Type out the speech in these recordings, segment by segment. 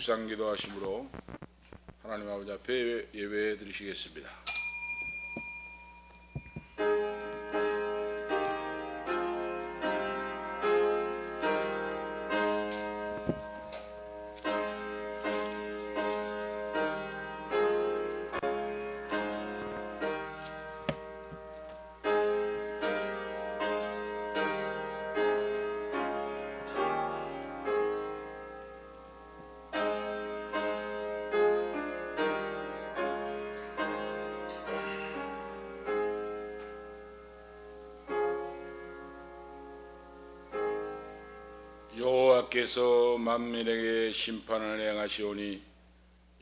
묵상 기도하심으로 하나님 아버지 앞에 예배해 드리시겠습니다. 여호와께서 만민에게 심판을 행하시오니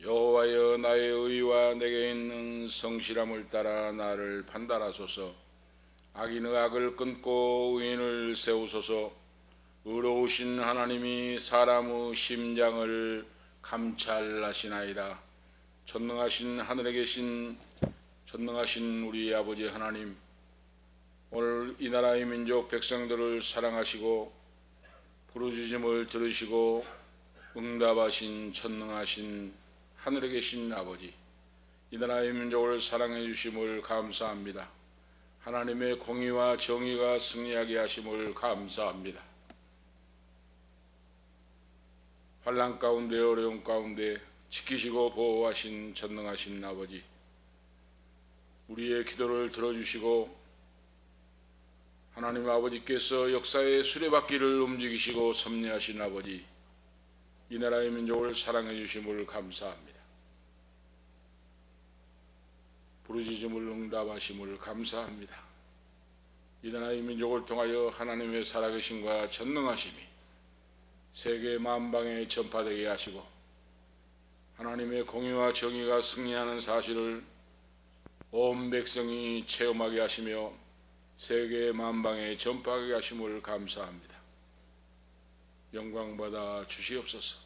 여호와여 나의 의와 내게 있는 성실함을 따라 나를 판단하소서. 악인의 악을 끊고 의인을 세우소서. 의로우신 하나님이 사람의 심장을 감찰하시나이다. 전능하신 하늘에 계신 전능하신 우리 아버지 하나님, 오늘 이 나라의 민족 백성들을 사랑하시고 부르짖음을 들으시고 응답하신 전능하신 하늘에 계신 아버지, 이 나라의 민족을 사랑해 주심을 감사합니다. 하나님의 공의와 정의가 승리하게 하심을 감사합니다. 환난 가운데 어려움 가운데 지키시고 보호하신 전능하신 아버지, 우리의 기도를 들어주시고 하나님 아버지께서 역사의 수레바퀴를 움직이시고 섭리하신 아버지, 이 나라의 민족을 사랑해 주심을 감사합니다. 부르짖음을 응답하심을 감사합니다. 이 나라의 민족을 통하여 하나님의 살아계심과 전능하심이 세계 만방에 전파되게 하시고 하나님의 공의와 정의가 승리하는 사실을 온 백성이 체험하게 하시며 세계 만방에 전파하게 하심을 감사합니다. 영광받아 주시옵소서.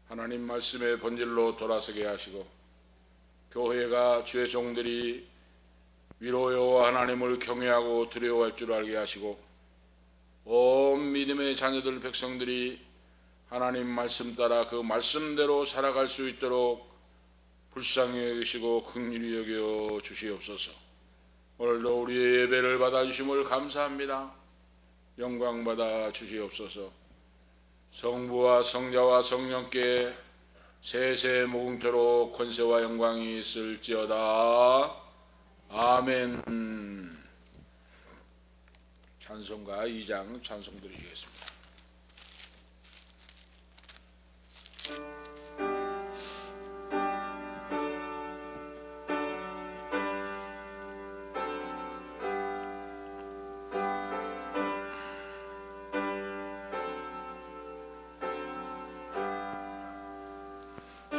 하나님 말씀의 본질로 돌아서게 하시고 교회가 주의 종들이 위로 하나님을 경외하고 두려워할 줄 알게 하시고 온 믿음의 자녀들 백성들이 하나님 말씀 따라 그 말씀대로 살아갈 수 있도록 불쌍히 여기시고 긍휼히 여겨 주시옵소서. 오늘도 우리의 예배를 받아주심을 감사합니다. 영광받아 주시옵소서. 성부와 성자와 성령께 세세 무궁토록 권세와 영광이 있을지어다. 아멘. 찬송가 2장 찬송 드리겠습니다.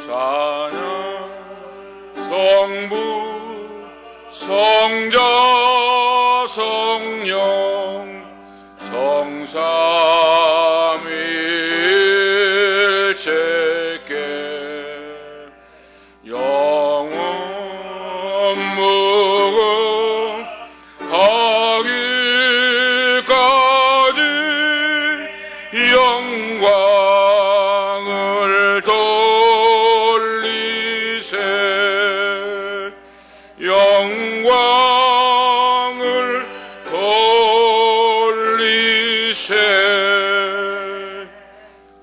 찬양 성부 성자 성령 성삼일체께 영원 무궁하기까지 영광을 영광을 돌리세.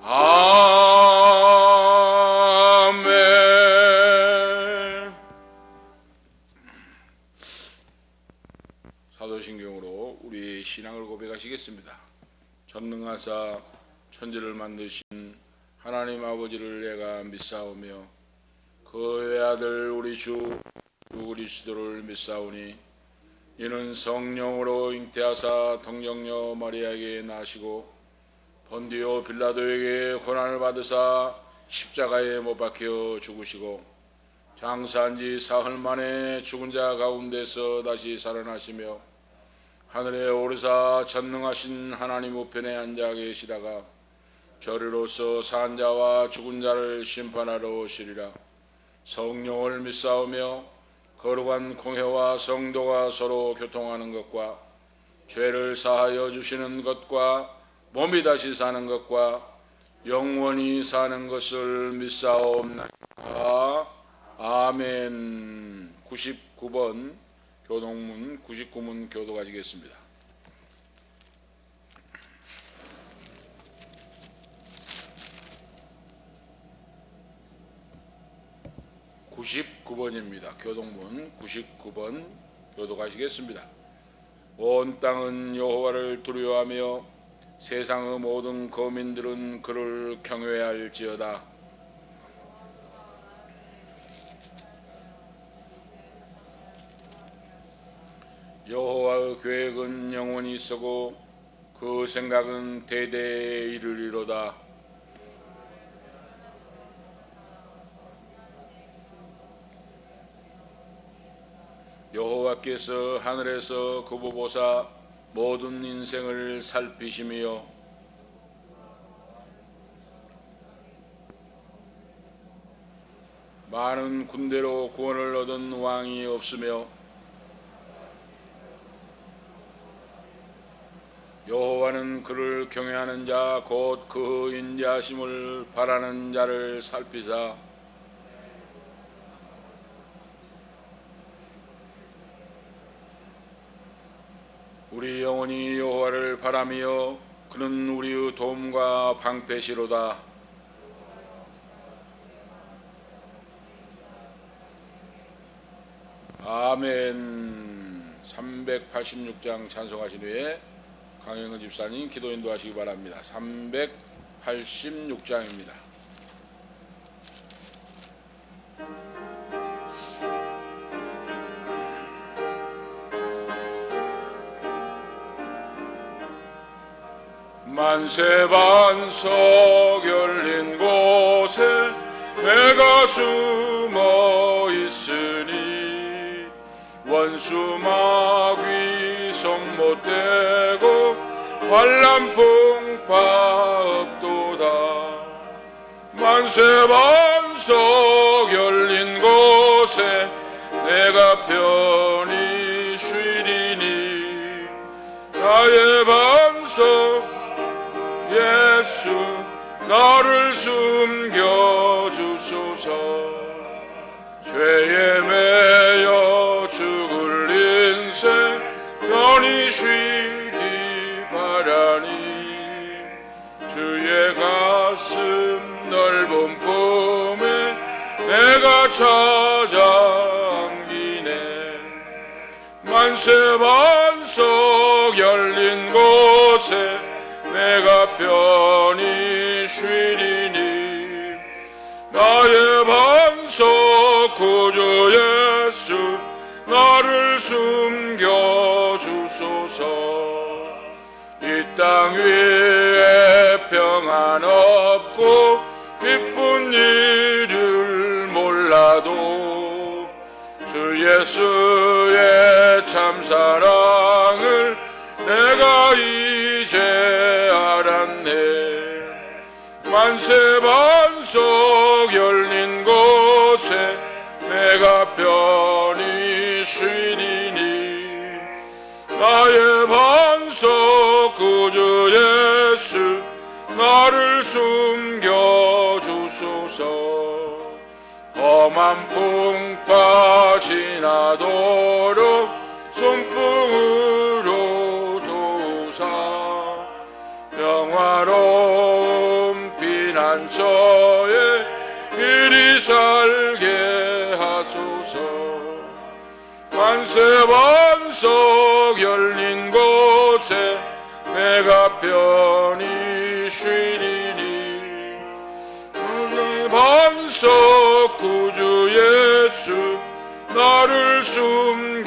아멘. 사도신경으로 우리 신앙을 고백하시겠습니다. 전능하사 천지를 만드신 하나님 아버지를 내가 믿사오며 그 외아들 우리 주 그리스도를 믿사오니 이는 성령으로 잉태하사 동정녀 마리아에게 나시고 본디오 빌라도에게 고난을 받으사 십자가에 못 박혀 죽으시고 장사한 지 사흘 만에 죽은 자 가운데서 다시 살아나시며 하늘에 오르사 전능하신 하나님 우편에 앉아 계시다가 저리로서 산 자와 죽은 자를 심판하러 오시리라. 성령을 믿사오며 거룩한 공회와 성도가 서로 교통하는 것과 죄를 사하여 주시는 것과 몸이 다시 사는 것과 영원히 사는 것을 믿사옵나이다. 아멘. 99번 교동문 99문 교도 가지겠습니다. (99번입니다) 교동문 99번 교도 가시겠습니다. 온 땅은 여호와를 두려워하며 세상의 모든 거민들은 그를 경외할지어다. 여호와의 계획은 영원히 서고 그 생각은 대대에 이르리로다. 여호와께서 하늘에서 그보 보사 모든 인생을 살피시며 많은 군대로 구원을 얻은 왕이 없으며 여호와는 그를 경외하는 자 곧 그 인자하심을 바라는 자를 살피사 우리 영혼이 여호와를 바라며 그는 우리의 도움과 방패시로다. 아멘. 386장 찬송하신 후에 강영은 집사님 기도 인도하시기 바랍니다. 386장입니다. 만세 반석 열린 곳에 내가 숨어 있으니 원수 마귀 손 못 대고 환난 풍파 없도다. 만세 반석 열린 곳에 내가 편히 쉬리니 나의 반석 예수 나를 숨겨주소서. 죄에 매여 죽을 인생 편히 쉬기 바라니 주의 가슴 넓은 품에 내가 찾아 안기네. 만세 반석 열린 곳에 내가 편히 쉬리니 나의 반석 구주 예수 나를 숨겨주소서. 이 땅 위에 평안 없고 기쁜 일을 몰라도 주 예수의 참사랑을 내가 이제 알았네. 만세 반석 열린 곳에 내가 편히 쉬리니 나의 반석 구주 예수 나를 숨겨주소서. 험한 풍파 지나도록 손풍으로 도우사 평화로운 피난처에 이리 살게 하소서. 만세 반석 열린 곳에 내가 편히 쉬리니 나의 반석 구주 예수 나를 숨겨주소서.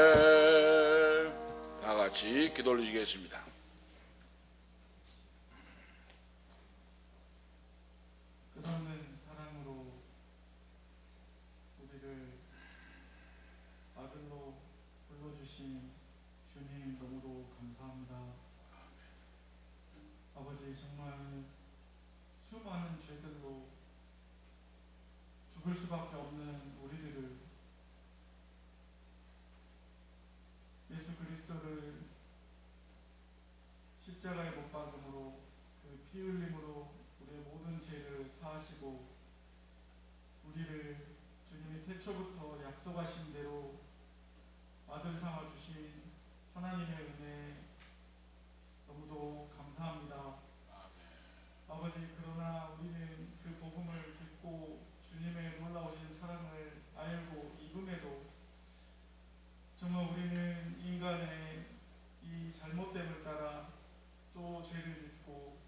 아멘. 다같이 기도 올리시겠습니다. 끝없는 사랑으로 우리를 아들로 불러주신 주님 너무도 감사합니다. 아버지 정말 수많은 죄들로 죽을 수밖에 없는 우리들을 피 흘림으로 우리의 모든 죄를 사하시고 우리를 주님이 태초부터 약속하신 대로 아들 삼아 주신 하나님의 은혜 너무도 감사합니다. 아버지, 그러나 우리는 그 복음을 듣고 주님의 놀라우신 사랑을 알고 입음에도 정말 우리는 인간의 이 잘못됨을 따라 또 죄를 짓고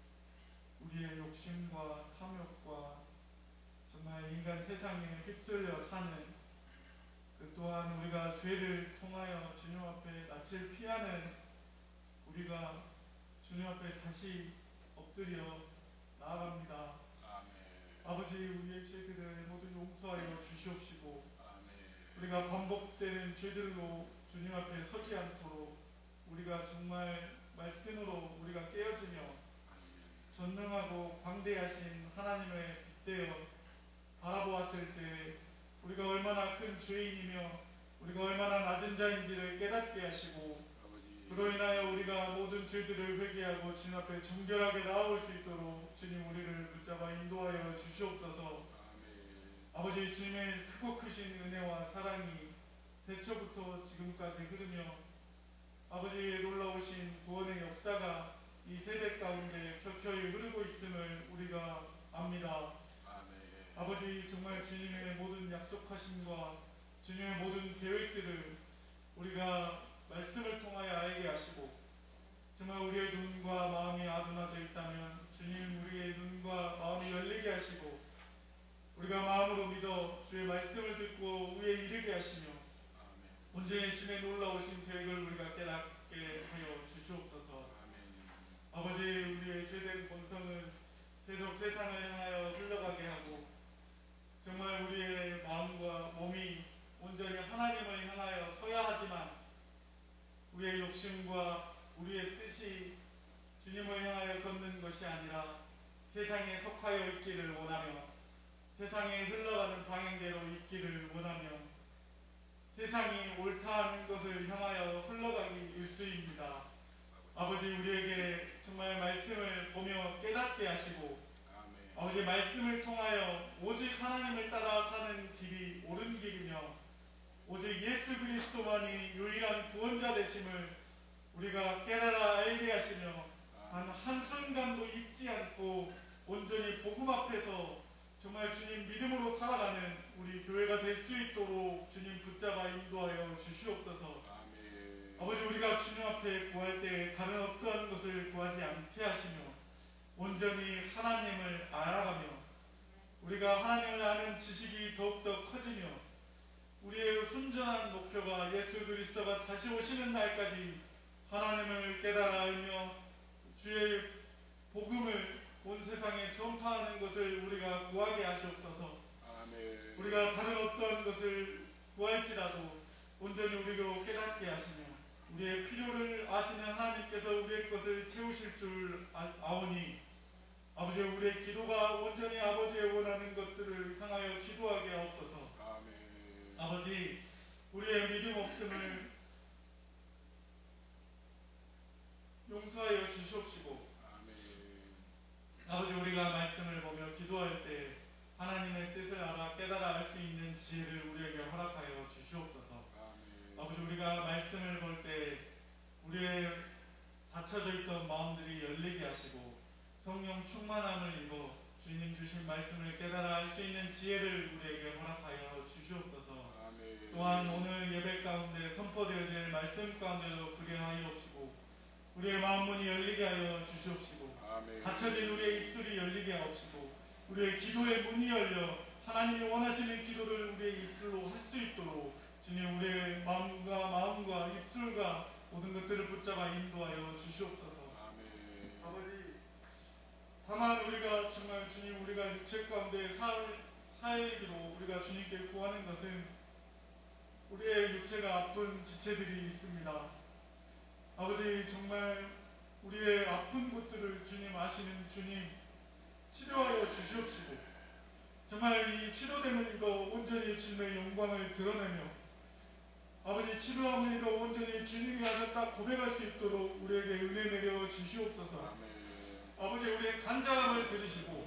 우리의 욕심과 탐욕과 정말 인간 세상에 휩쓸려 사는 그 또한 우리가 죄를 통하여 주님 앞에 낯을 피하는 우리가 주님 앞에 다시 엎드려 나아갑니다. 아버지, 우리의 죄들을 모두 용서하여 주시옵시고 우리가 반복되는 죄들로 주님 앞에 서지 않도록 우리가 정말 말씀으로 우리가 깨어지며 전능하고 광대하신 하나님을 빗대어 바라보았을 때 우리가 얼마나 큰 죄인이며 우리가 얼마나 낮은 자인지를 깨닫게 하시고 그로 인하여 우리가 모든 죄들을 회개하고 주님 앞에 정결하게 나아올 수 있도록 주님 우리를 붙잡아 인도하여 주시옵소서. 아버지, 주님의 크고 크신 은혜와 사랑이 대초부터 지금까지 흐르며 아버지의 놀라우신 구원의 역사가 이 세대 가운데 켜켜이 흐르고 있음을 우리가 압니다. 아버지, 정말 주님의 모든 약속하심과 주님의 모든 계획들을 우리가 말씀을 통하여 알게 하시고 정말 우리의 눈과 마음이 아둔하져 있다면 주님 우리의 눈과 마음이 열리게 하시고 우리가 마음으로 믿어 주의 말씀을 듣고 위에 이르게 하시며 온전히 주의 놀라우신 계획을 우리가 깨닫게 하여 주시옵소서. 아버지, 우리의 죄된 본성은 계속 세상을 향하여 흘러가게 하고 정말 우리의 마음과 몸이 온전히 하나님을 향하여 서야 하지만 우리의 욕심과 우리의 뜻이 주님을 향하여 걷는 것이 아니라 세상에 속하여 있기를 원하며 세상에 흘러가는 방향대로 있기를 원하며 세상이 옳다 하는 것을 향하여 흘러가기 일쑤입니다. 아버지, 우리에게 정말 말씀을 보며 깨닫게 하시고 아버지, 말씀을 통하여 오직 하나님을 따라 사는 길이 옳은 길이며 오직 예수 그리스도만이 유일한 구원자 되심을 우리가 깨달아 알게 하시며 단 한순간도 잊지 않고 온전히 복음 앞에서 정말 주님 믿음으로 살아가는 우리 교회가 될 수 있도록 주님 붙잡아 인도하여 주시옵소서. 아버지, 우리가 주님 앞에 구할 때 다른 어떠한 것을 구하지 않게 하시며 온전히 하나님을 알아가며 우리가 하나님을 아는 지식이 더욱더 커지며 우리의 순전한 목표가 예수 그리스도가 다시 오시는 날까지 하나님을 깨달아 알며 주의 복음을 온 세상에 전파하는 것을 우리가 구하게 하시옵소서. 우리가 다른 어떤 것을 구할지라도 온전히 우리로 깨닫게 하시며 우리의 필요를 아시는 하나님께서 우리의 것을 채우실 줄 아오니 아버지, 우리의 기도가 온전히 아버지의 원하는 것들을 향하여 기도하게 하옵소서. 아버지, 우리의 믿음 없음을 용서하여 주시옵시고 아버지, 우리가 말씀을 보며 기도할 때 하나님의 뜻을 알아 깨달아 알 수 있는 지혜를 우리에게 허락하여 주시옵소서. 아버지, 우리가 말씀을 볼 때 우리의 닫혀져 있던 마음들이 열리게 하시고 성령 충만함을 입어 주님 주신 말씀을 깨달아 알 수 있는 지혜를 우리에게 허락하여 주시옵소서. 또한 오늘 예배 가운데 선포되어질 말씀 가운데도 그리하옵시고 우리의 마음 문이 열리게 하여 주시옵시고 닫혀진 우리의 입술이 열리게 하옵시고 우리의 기도의 문이 열려 하나님이 원하시는 기도를 우리의 입술로 할 수 있도록 주님 우리의 마음과 입술과 모든 것들을 붙잡아 인도하여 주시옵소서. 아버지, 다만 우리가 정말 주님 우리가 육체 가운데 살기로 우리가 주님께 구하는 것은 우리의 육체가 아픈 지체들이 있습니다. 아버지, 정말 우리의 아픈 곳들을 주님 아시는 주님 치료하여 주시옵시고 정말 이 치료됨을 입어 온전히 주님의 영광을 드러내며 아버지, 치료함을 입어 온전히 주님이 하셨다 고백할 수 있도록 우리에게 은혜 내려 주시옵소서. 아버지 우리의 간절함을 들으시고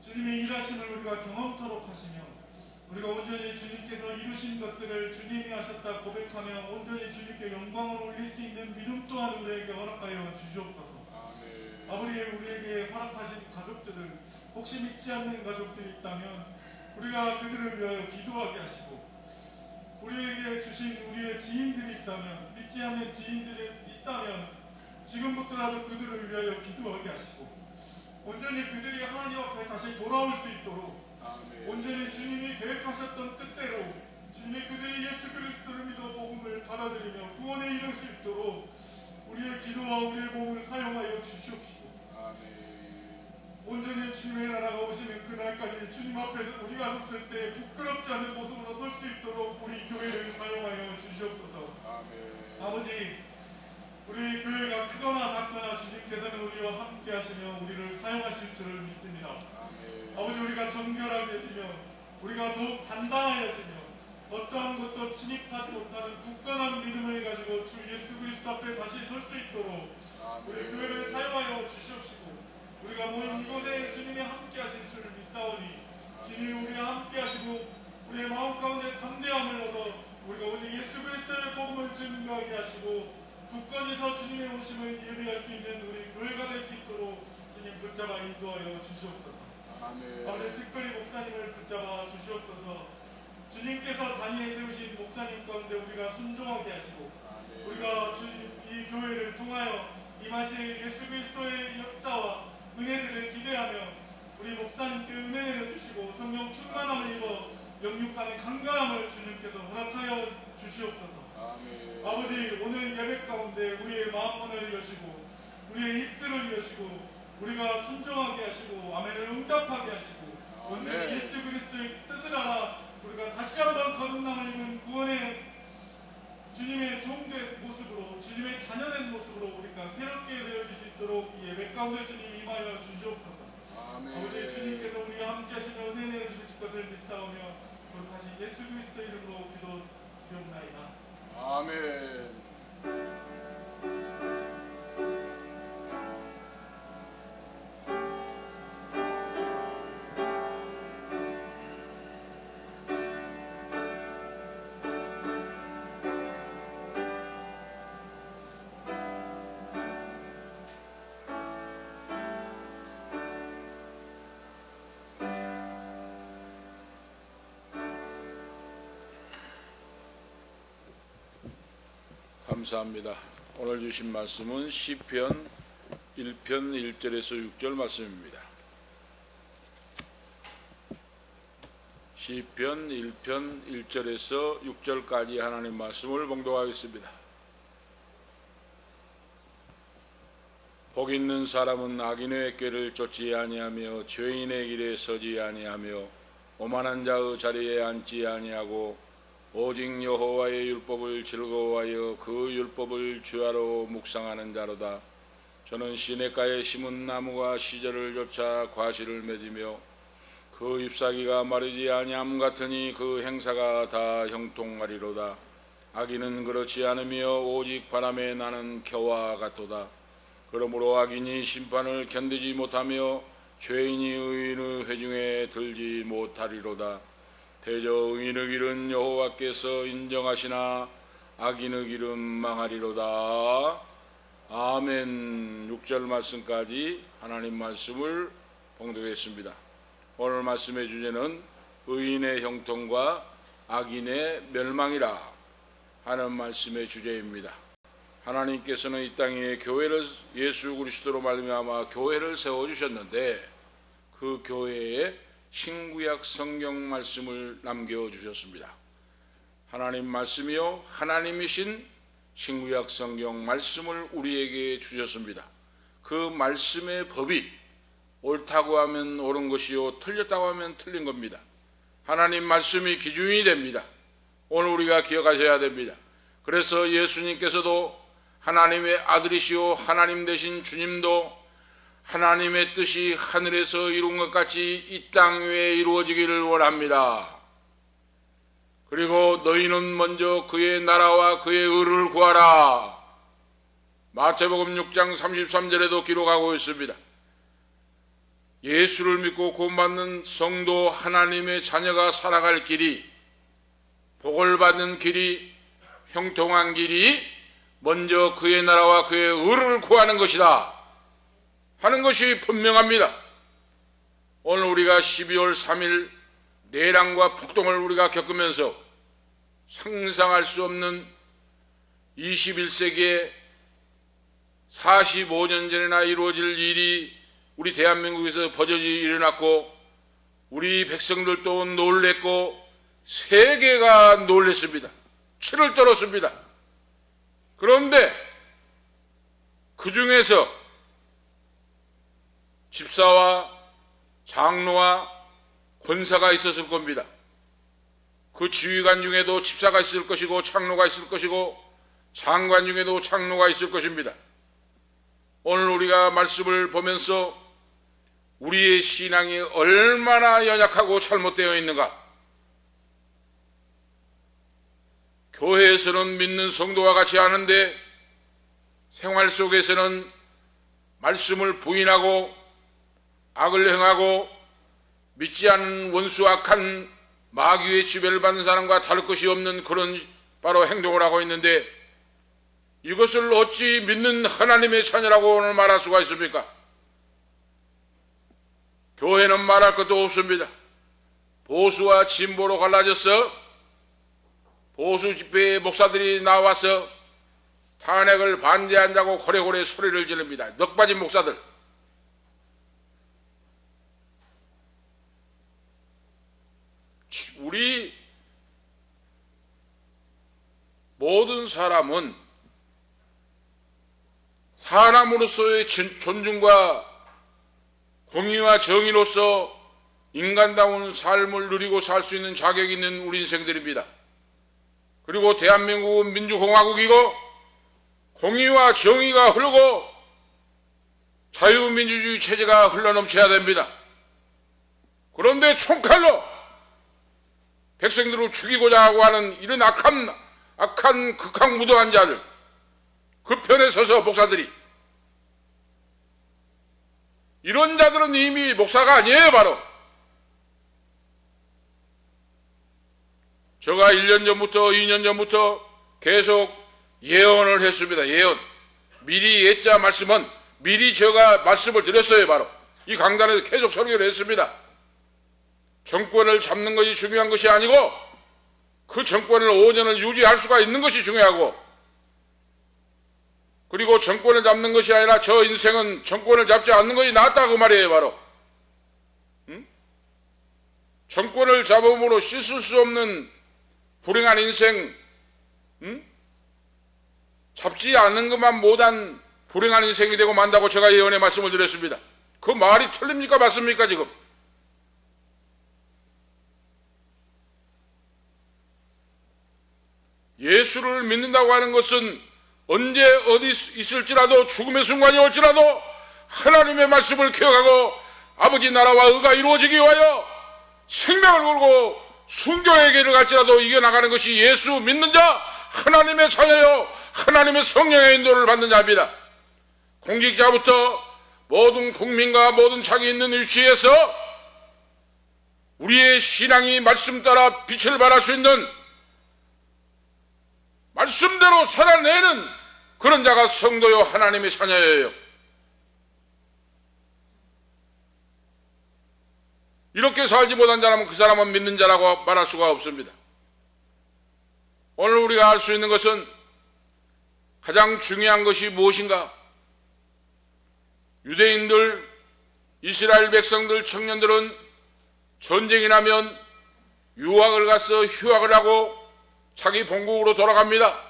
주님의 일하심을 우리가 경험토록 하시며 우리가 온전히 주님께서 이루신 것들을 주님이 하셨다 고백하며 온전히 주님께 영광을 올릴 수 있는 믿음 또한 우리에게 허락하여 주시옵소서. 아버지 우리에게 허락하신 가족들을 혹시 믿지 않는 가족들이 있다면 우리가 그들을 위하여 기도하게 하시고 우리에게 주신 우리의 지인들이 있다면 믿지 않는 지인들이 있다면 지금부터라도 그들을 위하여 기도하게 하시고 온전히 그들이 하나님 앞에 다시 돌아올 수 있도록 온전히 주님이 계획하셨던 뜻대로 주님이 그들이 예수 그리스도를 믿어 복음을 받아들이며 구원에 이를 수 있도록 우리의 기도와 우리의 몸을 사용하여 주시옵시고 온전히 주님의 나라가 오시는 그날까지 주님 앞에 우리가 섰을 때 부끄럽지 않은 모습으로 설 수 있도록 우리 교회를 사용하여 주시옵소서. 아버지 우리 교회가 크거나 작거나 주님께서는 우리와 함께 하시며 우리를 사용하실 줄을 믿습니다. 아버지 우리가 정결하게지며 우리가 더욱 단단하여지며 어떠한 것도 침입하지 못하는 굳건한 믿음을 가지고 주 예수 그리스도 앞에 다시 설 수 있도록 우리 교회를 사용하여 주시옵시고 우리가 모인 이곳에 주님이 함께 하실 줄을 믿사오니 주님이 우리와 함께 하시고 우리의 마음 가운데 담대함을 얻어 우리가 오직 예수 그리스도의 복음을 증거하게 하시고 굳건히 서 주님의 오심을 예비할 수 있는 우리 교회가 될 수 있도록 주님 붙잡아 인도하여 주시옵소서. 아버지 특별히 목사님을 붙잡아 주시옵소서. 주님께서 단위에 세우신 목사님 가운데 우리가 순종하게 하시고 우리가 주님 이 교회를 통하여 임하실 예수 그리스도의 역사와 은혜들을 기대하며 우리 목사님께 은혜를 주시고 성령 충만함을 입어 영육간의 강건함을 주님께서 허락하여 주시옵소서. 아버지 오늘 예배 가운데 우리의 마음문을 여시고 우리의 입술을 여시고 우리가 순종하게 하시고 아멘을 응답하게 하시고 온전히 예수 그리스도의 뜻을 알아 우리가 다시 한번 거듭남을 입은 구원의 주님의 종된 모습으로 주님의 자녀된 모습으로 우리가 새롭게 되어질 수 있도록 이 예배 가운데 주님 임하여 주시옵소서. 아버지 주님께서 우리와 함께 하시며 은혜를 주실 것을 믿사오며 거룩하신 예수 그리스도 이름으로 기도드리옵나이다. 아멘. 감사합니다. 오늘 주신 말씀은 시편 1편 1절에서 6절 말씀입니다. 시편 1편 1절에서 6절까지 하나님 말씀을 봉독하겠습니다. 복 있는 사람은 악인의 꾀를 쫓지 아니하며 죄인의 길에 서지 아니하며 오만한 자의 자리에 앉지 아니하고 오직 여호와의 율법을 즐거워하여 그 율법을 주야로 묵상하는 자로다. 저는 시냇가에 심은 나무가 시절을 쫓아 과실을 맺으며 그 잎사귀가 마르지 아니함 같으니 그 행사가 다 형통하리로다. 악인은 그렇지 않으며 오직 바람에 나는 겨와 같도다. 그러므로 악인이 심판을 견디지 못하며 죄인이 의인의 회중에 들지 못하리로다. 대저 의인의 길은 여호와께서 인정하시나 악인의 길은 망하리로다. 아멘. 6절 말씀까지 하나님 말씀을 봉독했습니다. 오늘 말씀의 주제는 의인의 형통과 악인의 멸망이라 하는 말씀의 주제입니다. 하나님께서는 이 땅에 교회를 예수 그리스도로 말미암아 교회를 세워주셨는데 그 교회에 신구약 성경 말씀을 남겨주셨습니다. 하나님 말씀이요 하나님이신 신구약 성경 말씀을 우리에게 주셨습니다. 그 말씀의 법이 옳다고 하면 옳은 것이요 틀렸다고 하면 틀린 겁니다. 하나님 말씀이 기준이 됩니다. 오늘 우리가 기억하셔야 됩니다. 그래서 예수님께서도 하나님의 아들이시오 하나님 되신 주님도 하나님의 뜻이 하늘에서 이룬 것 같이 이 땅 위에 이루어지기를 원합니다. 그리고 너희는 먼저 그의 나라와 그의 의를 구하라. 마태복음 6장 33절에도 기록하고 있습니다. 예수를 믿고 구원받는 성도 하나님의 자녀가 살아갈 길이, 복을 받는 길이, 형통한 길이 먼저 그의 나라와 그의 의를 구하는 것이다 하는 것이 분명합니다. 오늘 우리가 12월 3일 내란과 폭동을 우리가 겪으면서 상상할 수 없는 21세기에 45년 전이나 이루어질 일이 우리 대한민국에서 버젓이 일어났고 우리 백성들도 놀랬고 세계가 놀랬습니다. 치를 떨었습니다. 그런데 그 중에서 집사와 장로와 권사가 있었을 겁니다. 그 지휘관 중에도 집사가 있을 것이고 장로가 있을 것이고 장관 중에도 장로가 있을 것입니다. 오늘 우리가 말씀을 보면서 우리의 신앙이 얼마나 연약하고 잘못되어 있는가. 교회에서는 믿는 성도와 같이 하는데 생활 속에서는 말씀을 부인하고 악을 행하고 믿지 않는 원수 악한 마귀의 지배를 받는 사람과 다를 것이 없는 그런 바로 행동을 하고 있는데 이것을 어찌 믿는 하나님의 자녀라고 오늘 말할 수가 있습니까? 교회는 말할 것도 없습니다. 보수와 진보로 갈라져서 보수 집회에 목사들이 나와서 탄핵을 반대한다고 고래고래 소리를 지릅니다. 넉 빠진 목사들. 우리 모든 사람은 사람으로서의 존중과 공의와 정의로서 인간다운 삶을 누리고 살 수 있는 자격이 있는 우리 인생들입니다. 그리고 대한민국은 민주공화국이고 공의와 정의가 흐르고 자유민주주의 체제가 흘러넘쳐야 됩니다. 그런데 총칼로 백성들을 죽이고자 하고 하는 이런 악한 극악무도한 자들, 그 편에 서서 목사들이, 이런 자들은 이미 목사가 아니에요. 바로 제가 1년 전부터 2년 전부터 계속 예언을 했습니다. 예언. 미리 예자 말씀은 미리 제가 말씀을 드렸어요. 바로 이 강단에서 계속 설교를 했습니다. 정권을 잡는 것이 중요한 것이 아니고 그 정권을 5년을 유지할 수가 있는 것이 중요하고, 그리고 정권을 잡는 것이 아니라 저 인생은 정권을 잡지 않는 것이 낫다 그 말이에요. 바로 정권을 잡음으로 씻을 수 없는 불행한 인생, 잡지 않는 것만 못한 불행한 인생이 되고 만다고 제가 예언의 말씀을 드렸습니다. 그 말이 틀립니까 맞습니까? 지금 예수를 믿는다고 하는 것은 언제 어디 있을지라도 죽음의 순간이 올지라도 하나님의 말씀을 기억하고 아버지 나라와 의가 이루어지기 위하여 생명을 걸고 순교의 길을 갈지라도 이겨나가는 것이 예수 믿는 자, 하나님의 자녀요 하나님의 성령의 인도를 받는 자입니다. 공직자부터 모든 국민과 모든 자기 있는 위치에서 우리의 신앙이 말씀 따라 빛을 발할 수 있는 말씀대로 살아내는 그런 자가 성도요 하나님의 자녀예요. 이렇게 살지 못한 자라면 그 사람은 믿는 자라고 말할 수가 없습니다. 오늘 우리가 알 수 있는 것은 가장 중요한 것이 무엇인가? 유대인들, 이스라엘 백성들, 청년들은 전쟁이 나면 유학을 가서 휴학을 하고 자기 본국으로 돌아갑니다.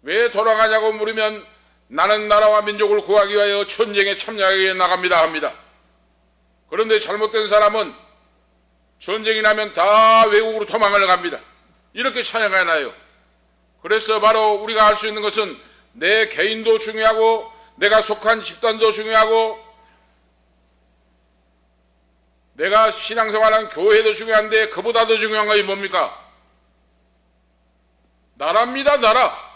왜 돌아가냐고 물으면 나는 나라와 민족을 구하기 위하여 전쟁에 참여하게 나갑니다 합니다. 그런데 잘못된 사람은 전쟁이 나면 다 외국으로 도망을 갑니다. 이렇게 차이가 나요. 그래서 바로 우리가 알 수 있는 것은 내 개인도 중요하고 내가 속한 집단도 중요하고 내가 신앙생활한 교회도 중요한데 그보다도 중요한 것이 뭡니까? 나라입니다. 나라.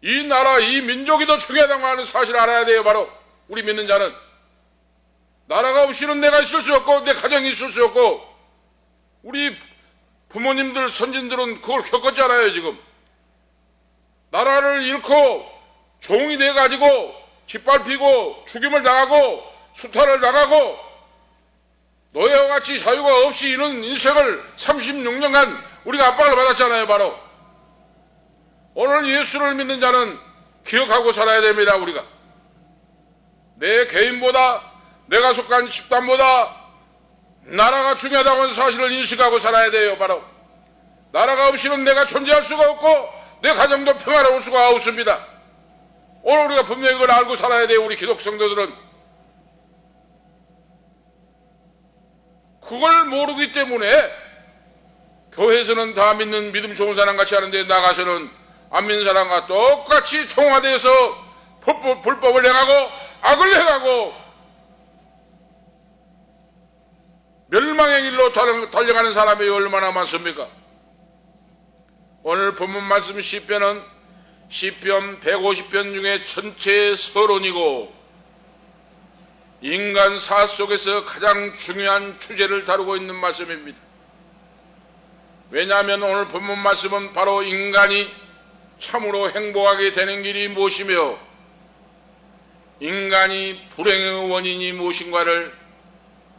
이 나라, 이 민족이 더 중요하다고 하는 사실을 알아야 돼요. 바로 우리 믿는 자는. 나라가 없이는 내가 있을 수 없고 내 가정이 있을 수 없고 우리 부모님들 선진들은 그걸 겪었잖아요. 지금 나라를 잃고 종이 돼가지고 짓밟히고 죽임을 당하고 수탈을 당하고 노예와 같이 자유가 없이 이런 인생을 36년간 우리가 압박을 받았잖아요. 바로 오늘 예수를 믿는 자는 기억하고 살아야 됩니다. 우리가 내 개인보다 내가 속한 집단보다 나라가 중요하다고 하는 사실을 인식하고 살아야 돼요. 바로 나라가 없이는 내가 존재할 수가 없고 내 가정도 평화로울 수가 없습니다. 오늘 우리가 분명히 그걸 알고 살아야 돼요. 우리 기독 성도들은 그걸 모르기 때문에 교회에서는 다 믿는 믿음 좋은 사람 같이 하는데 나가서는 안 믿는 사람과 똑같이 통화돼서 불법을 행하고 악을 행하고 멸망의 길로 달려가는 사람이 얼마나 많습니까? 오늘 본문 말씀 시편은 시편 150편 중에 전체 서론이고 인간 사 속에서 가장 중요한 주제를 다루고 있는 말씀입니다. 왜냐하면 오늘 본문 말씀은 바로 인간이 참으로 행복하게 되는 길이 무엇이며 인간이 불행의 원인이 무엇인가를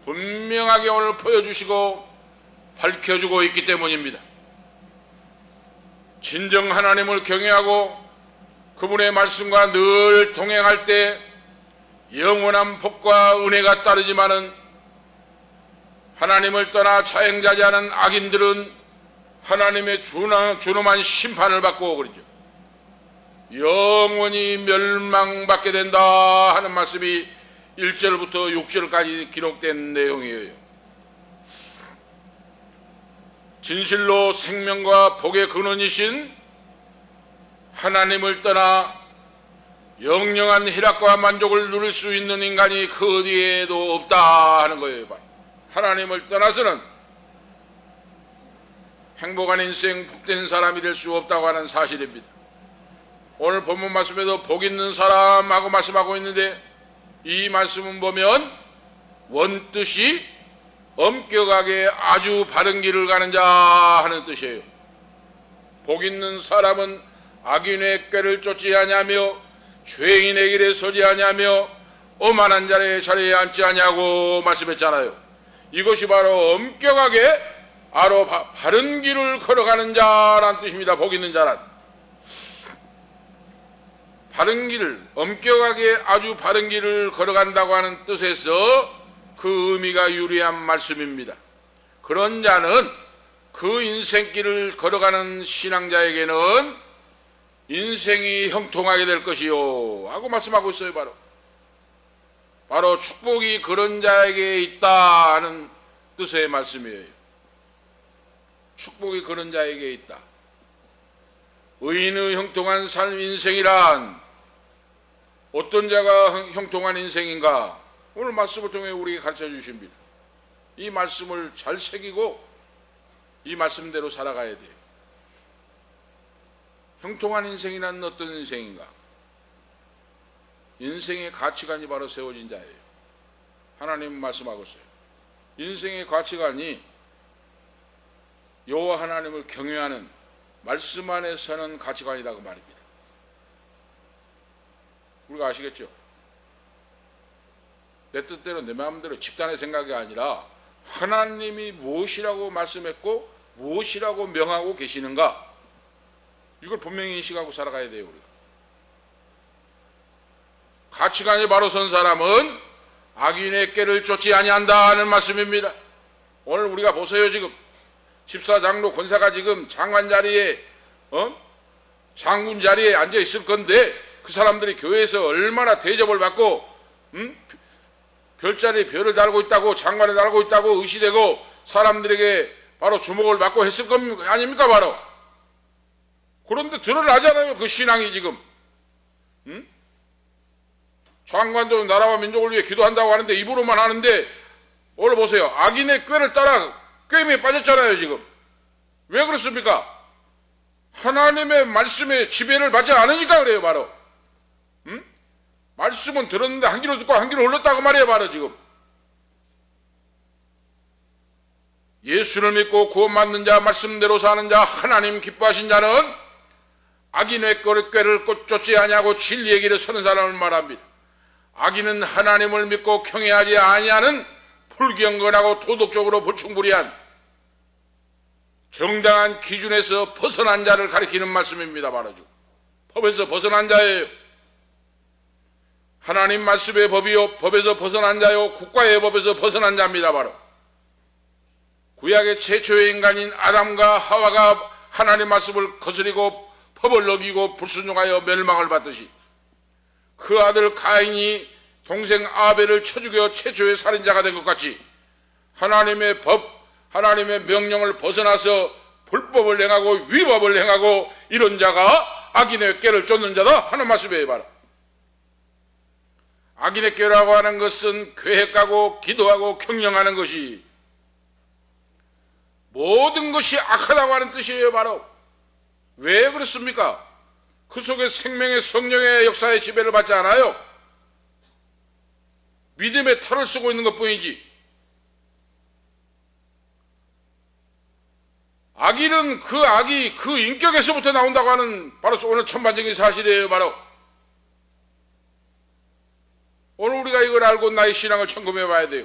분명하게 오늘 보여주시고 밝혀주고 있기 때문입니다. 진정 하나님을 경외하고 그분의 말씀과 늘 동행할 때 영원한 복과 은혜가 따르지만은 하나님을 떠나 자행자지하는 악인들은 하나님의 준엄한 심판을 받고 그러죠. 영원히 멸망받게 된다 하는 말씀이 1절부터 6절까지 기록된 내용이에요. 진실로 생명과 복의 근원이신 하나님을 떠나 영영한 희락과 만족을 누릴 수 있는 인간이 그 어디에도 없다 하는 거예요. 하나님을 떠나서는 행복한 인생, 복된 사람이 될 수 없다고 하는 사실입니다. 오늘 본문 말씀에도 복 있는 사람하고 말씀하고 있는데 이 말씀은 보면 원뜻이 엄격하게 아주 바른 길을 가는 자 하는 뜻이에요. 복 있는 사람은 악인의 꾀를 쫓지 아니하며 죄인의 길에 서지 아니하며 오만한 자리에 앉지 아니하고 말씀했잖아요. 이것이 바로 엄격하게 바른 길을 걸어가는 자란 뜻입니다. 복 있는 자란. 바른 길을, 엄격하게 아주 바른 길을 걸어간다고 하는 뜻에서 그 의미가 유리한 말씀입니다. 그런 자는 그 인생길을 걸어가는 신앙자에게는 인생이 형통하게 될 것이요 하고 말씀하고 있어요. 바로 축복이 그런 자에게 있다 하는 뜻의 말씀이에요. 축복이 그런 자에게 있다. 의인의 형통한 삶 인생이란 어떤 자가 형통한 인생인가? 오늘 말씀을 통해 우리에게 가르쳐 주십니다. 이 말씀을 잘 새기고 이 말씀대로 살아가야 돼요. 형통한 인생이란 어떤 인생인가? 인생의 가치관이 바로 세워진 자예요. 하나님은 말씀하고 있어요. 인생의 가치관이 여호와 하나님을 경외하는 말씀 안에 서는 가치관이라고 말입니다. 우리가 아시겠죠? 내 뜻대로 내 마음대로 집단의 생각이 아니라 하나님이 무엇이라고 말씀했고 무엇이라고 명하고 계시는가, 이걸 분명히 인식하고 살아가야 돼요. 우리가 가치관이 바로 선 사람은 악인의 꾀를 쫓지 아니한다는 말씀입니다. 오늘 우리가 보세요. 지금 집사, 장로, 권사가 지금 장관 자리에 장군 자리에 앉아 있을 건데 그 사람들이 교회에서 얼마나 대접을 받고 별자리에 별을 달고 있다고, 장관을 달고 있다고 의시되고 사람들에게 바로 주목을 받고 했을 것 아닙니까? 바로 그런데 드러나잖아요. 그 신앙이 지금 장관도 나라와 민족을 위해 기도한다고 하는데 입으로만 하는데 오늘 보세요. 악인의 꾀를 따라 꾀임에 빠졌잖아요. 지금 왜 그렇습니까? 하나님의 말씀에 지배를 받지 않으니까 그래요. 바로 말씀은 들었는데 한 귀로 듣고 한 귀로 흘렀다고 말이에요. 바로 지금 예수를 믿고 구원받는 자, 말씀대로 사는 자, 하나님 기뻐하신 자는 악인의 꾀를 쫓지 아니하고 진리의 길에 서는 사람을 말합니다. 악인은 하나님을 믿고 경외하지 아니하는 불경건하고 도덕적으로 불충분한 정당한 기준에서 벗어난 자를 가리키는 말씀입니다. 바로 법에서 벗어난 자예요. 하나님 말씀의 법이요, 법에서 벗어난 자요, 국가의 법에서 벗어난 자입니다. 바로 구약의 최초의 인간인 아담과 하와가 하나님 말씀을 거스리고 법을 어기고 불순종하여 멸망을 받듯이 그 아들 가인이 동생 아벨을 쳐 죽여 최초의 살인자가 된 것 같이 하나님의 법, 하나님의 명령을 벗어나서 불법을 행하고 위법을 행하고 이런 자가 악인의 꾀를 쫓는 자다 하는 말씀이에요. 바로 악인의 꾀라고 하는 것은 계획하고 기도하고 경영하는 것이 모든 것이 악하다고 하는 뜻이에요. 바로 왜 그렇습니까? 그 속에 생명의 성령의 역사의 지배를 받지 않아요. 믿음의 탈을 쓰고 있는 것뿐이지. 악인은 그 악이 그 인격에서부터 나온다고 하는 바로 오늘 천반적인 사실이에요. 바로 오늘 우리가 이걸 알고 나의 신앙을 점검해 봐야 돼요.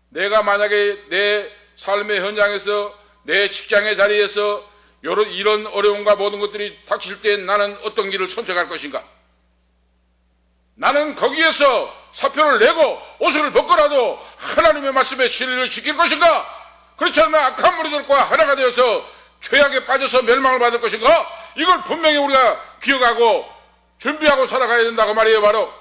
내가 만약에 내 삶의 현장에서 내 직장의 자리에서 이런 어려움과 모든 것들이 닥칠 때 나는 어떤 길을 선택할 것인가? 나는 거기에서 사표를 내고 옷을 벗고라도 하나님의 말씀의 진리를 지킬 것인가? 그렇지 않으면 악한 무리들과 하나가 되어서 죄악에 빠져서 멸망을 받을 것인가? 이걸 분명히 우리가 기억하고 준비하고 살아가야 된다고 말이에요. 바로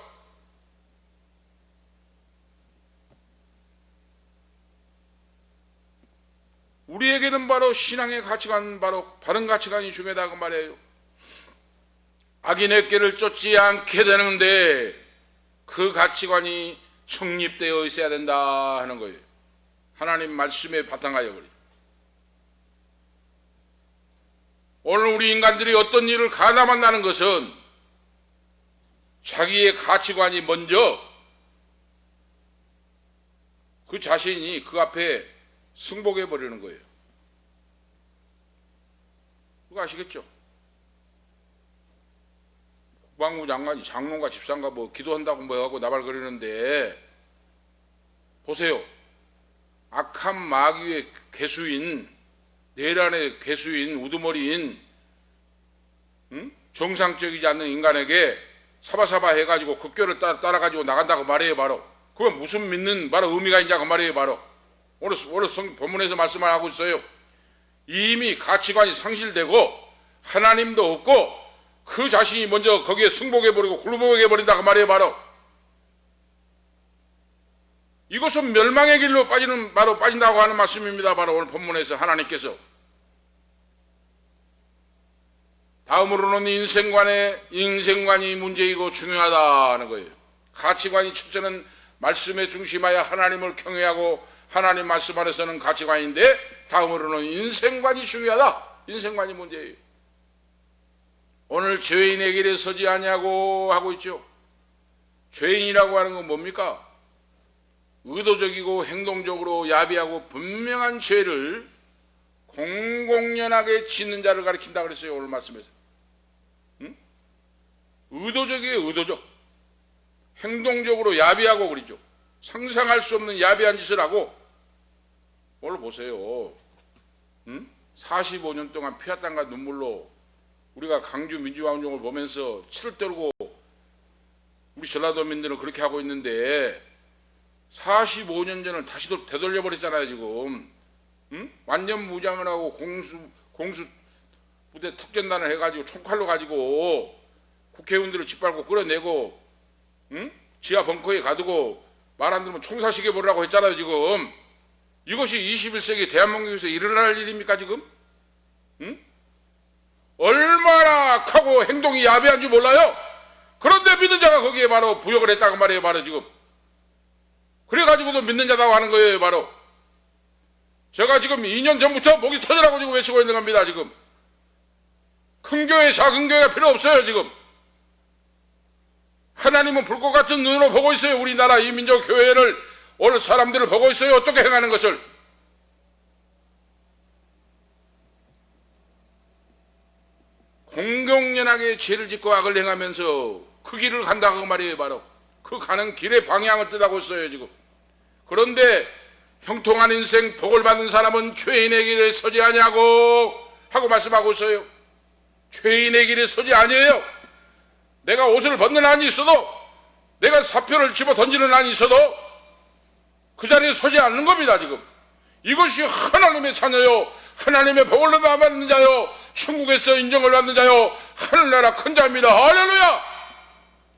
우리에게는 바로 신앙의 가치관, 바로 바른 가치관이 중요하다고 말이에요. 악인의 꾀를 쫓지 않게 되는데 그 가치관이 정립되어 있어야 된다 하는 거예요. 하나님 말씀에 바탕하여 버려. 오늘 우리 인간들이 어떤 일을 가담한다는 것은 자기의 가치관이 먼저 그 자신이 그 앞에 승복해 버리는 거예요. 그거 아시겠죠? 국방부 장관이 장로가 집사인가 뭐 기도한다고 뭐 하고 나발거리는데 보세요. 악한 마귀의 개수인, 내란의 개수인, 우두머리인, 정상적이지 않는 인간에게 사바사바 해가지고 그 꾀를 따라가지고 나간다고 말이에요. 바로 그건 무슨 믿는 바로 의미가 있냐고 말이에요. 바로 오늘 본문에서 말씀을 하고 있어요. 이미 가치관이 상실되고 하나님도 없고 그 자신이 먼저 거기에 승복해버리고 굴복해버린다고 말이에요. 바로 이것은 멸망의 길로 빠진다고 하는 말씀입니다. 바로 오늘 본문에서 하나님께서 다음으로는 인생관이 문제이고 중요하다는 거예요. 가치관이 첫째는 말씀에 중심하여 하나님을 경외하고 하나님 말씀 안에서는 가치관인데 다음으로는 인생관이 중요하다. 인생관이 문제예요. 오늘 죄인의 길에 서지 아니하고 하고 있죠. 죄인이라고 하는 건 뭡니까? 의도적이고 행동적으로 야비하고 분명한 죄를 공공연하게 짓는 자를 가리킨다 그랬어요. 오늘 말씀에서. 의도적이에요. 의도적. 행동적으로 야비하고 그러죠. 상상할 수 없는 야비한 짓을 하고 오늘 보세요. 45년 동안 피와 땀과 눈물로 우리가 강주 민주화운동을 보면서 치를 떨고 우리 전라도민들은 그렇게 하고 있는데 45년 전을 다시 되돌려 버렸잖아요. 지금 완전 무장을 하고 공수 부대 특전단을 해가지고 총칼로 가지고 국회의원들을 짓밟고 끌어내고 지하 벙커에 가두고 말 안 들으면 총사시켜 버리라고 했잖아요. 지금 이것이 21세기 대한민국에서 일어날 일입니까? 지금 얼마나 악하고 행동이 야비한 줄 몰라요? 그런데 믿는 자가 거기에 바로 부역을 했다고 말이에요. 바로 지금 그래가지고도 믿는 자다고 하는 거예요. 바로 제가 지금 2년 전부터 목이 터지라고 지금 외치고 있는 겁니다. 지금 큰 교회 작은 교회가 필요 없어요. 지금 하나님은 불꽃 같은 눈으로 보고 있어요. 우리나라 이 민족 교회를 오늘 사람들을 보고 있어요. 어떻게 행하는 것을 공공연하게 죄를 짓고 악을 행하면서 그 길을 간다고 말이에요. 바로 그 가는 길의 방향을 뜨다고 써요 지금. 그런데 형통한 인생 복을 받은 사람은 죄인의 길에 서지 아니하고 하고 말씀하고 있어요. 죄인의 길에 서지 아니에요. 내가 옷을 벗는 한이 있어도, 내가 사표를 집어 던지는 한이 있어도 그 자리에 서지 않는 겁니다 지금. 이것이 하나님의 자녀요, 하나님의 복을 받는 자요, 천국에서 인정을 받는 자요, 하늘나라 큰 자입니다. 할렐루야.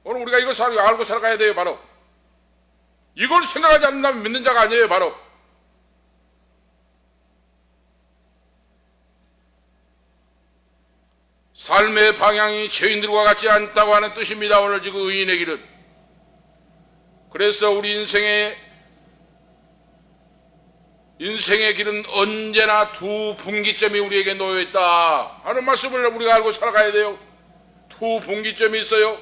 오늘 우리가 이거 알고 살아가야 돼요. 바로 이걸 생각하지 않는다면 믿는 자가 아니에요. 바로 삶의 방향이 죄인들과 같지 않다고 하는 뜻입니다. 오늘 지금 의인의 길은. 그래서 우리 인생의 길은 언제나 두 분기점이 우리에게 놓여있다 하는 말씀을 우리가 알고 살아가야 돼요. 두 분기점이 있어요.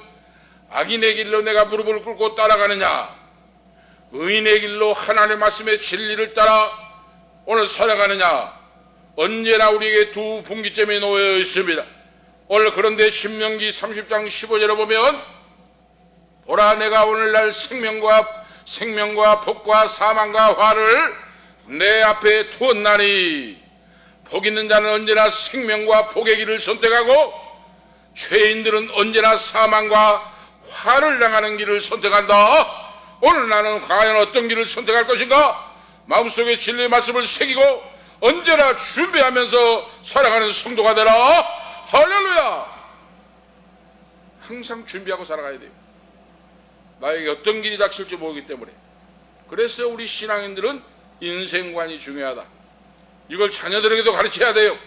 악인의 길로 내가 무릎을 꿇고 따라가느냐, 의인의 길로 하나님의 말씀의 진리를 따라 오늘 살아가느냐, 언제나 우리에게 두 분기점이 놓여 있습니다. 오늘 그런데 신명기 30장 15절에 보면, 보라 내가 오늘날 생명과 복과 사망과 화를 내 앞에 두었나니, 복 있는 자는 언제나 생명과 복의 길을 선택하고 죄인들은 언제나 사망과 화를 당하는 길을 선택한다. 오늘 나는 과연 어떤 길을 선택할 것인가? 마음속에 진리의 말씀을 새기고 언제나 준비하면서 살아가는 성도가 되라. 할렐루야. 항상 준비하고 살아가야 돼요. 나에게 어떤 길이 닥칠지 모르기 때문에. 그래서 우리 신앙인들은 인생관이 중요하다. 이걸 자녀들에게도 가르쳐야 돼요.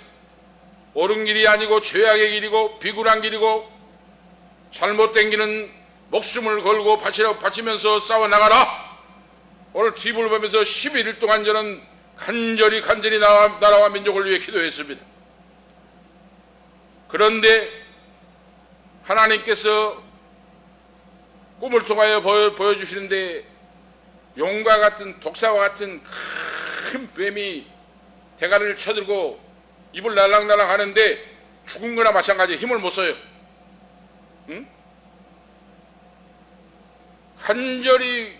옳은 길이 아니고 죄악의 길이고 비굴한 길이고 잘못된 길은 목숨을 걸고 바치면서 싸워나가라. 오늘 TV를 보면서 11일 동안 저는 간절히 나라와 민족을 위해 기도했습니다. 그런데 하나님께서 꿈을 통하여 보여주시는데, 용과 같은 독사와 같은 큰 뱀이 대가리를 쳐들고 입을 날랑날랑 하는데 죽은 거나 마찬가지. 힘을 못 써요. 응? 간절히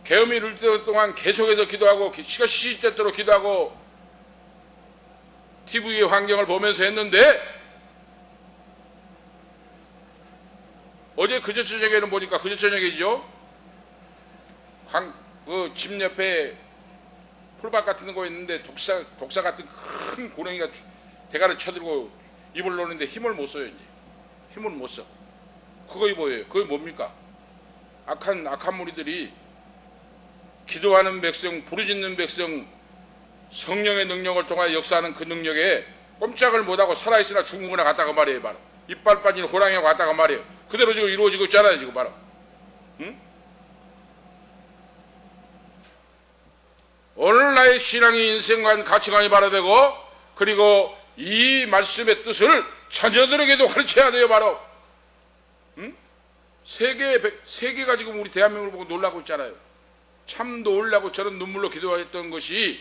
계엄이 이룰 때 동안 계속해서 기도하고 시가 시시때때로 기도하고 TV의 환경을 보면서 했는데, 어제 그저 저녁에는 보니까, 그저 저녁이죠, 그 집 옆에 풀밭 같은 거 있는데 독사 같은 큰 고랭이가 대가를 쳐들고 입을 놓는데 힘을 못 써요. 이제 힘을 못 써. 그거이 보여요. 그게 뭡니까? 악한 무리들이 기도하는 백성, 부르짖는 백성, 성령의 능력을 통하여 역사하는 그 능력에 꼼짝을 못하고 살아있으나 죽은 거나 같다고 말이에요. 바로 이빨 빠진 호랑이와 같다고 말이에요. 그대로 지금 이루어지고 있잖아요. 지금 바로. 응? 오늘 나의 신앙의 인생관 가치관이 바로되고, 그리고 이 말씀의 뜻을 자녀들에게도 가르쳐야 돼요. 바로 세계가 지금 우리 대한민국을 보고 놀라고 있잖아요. 참 놀라고 저런 눈물로 기도했던 것이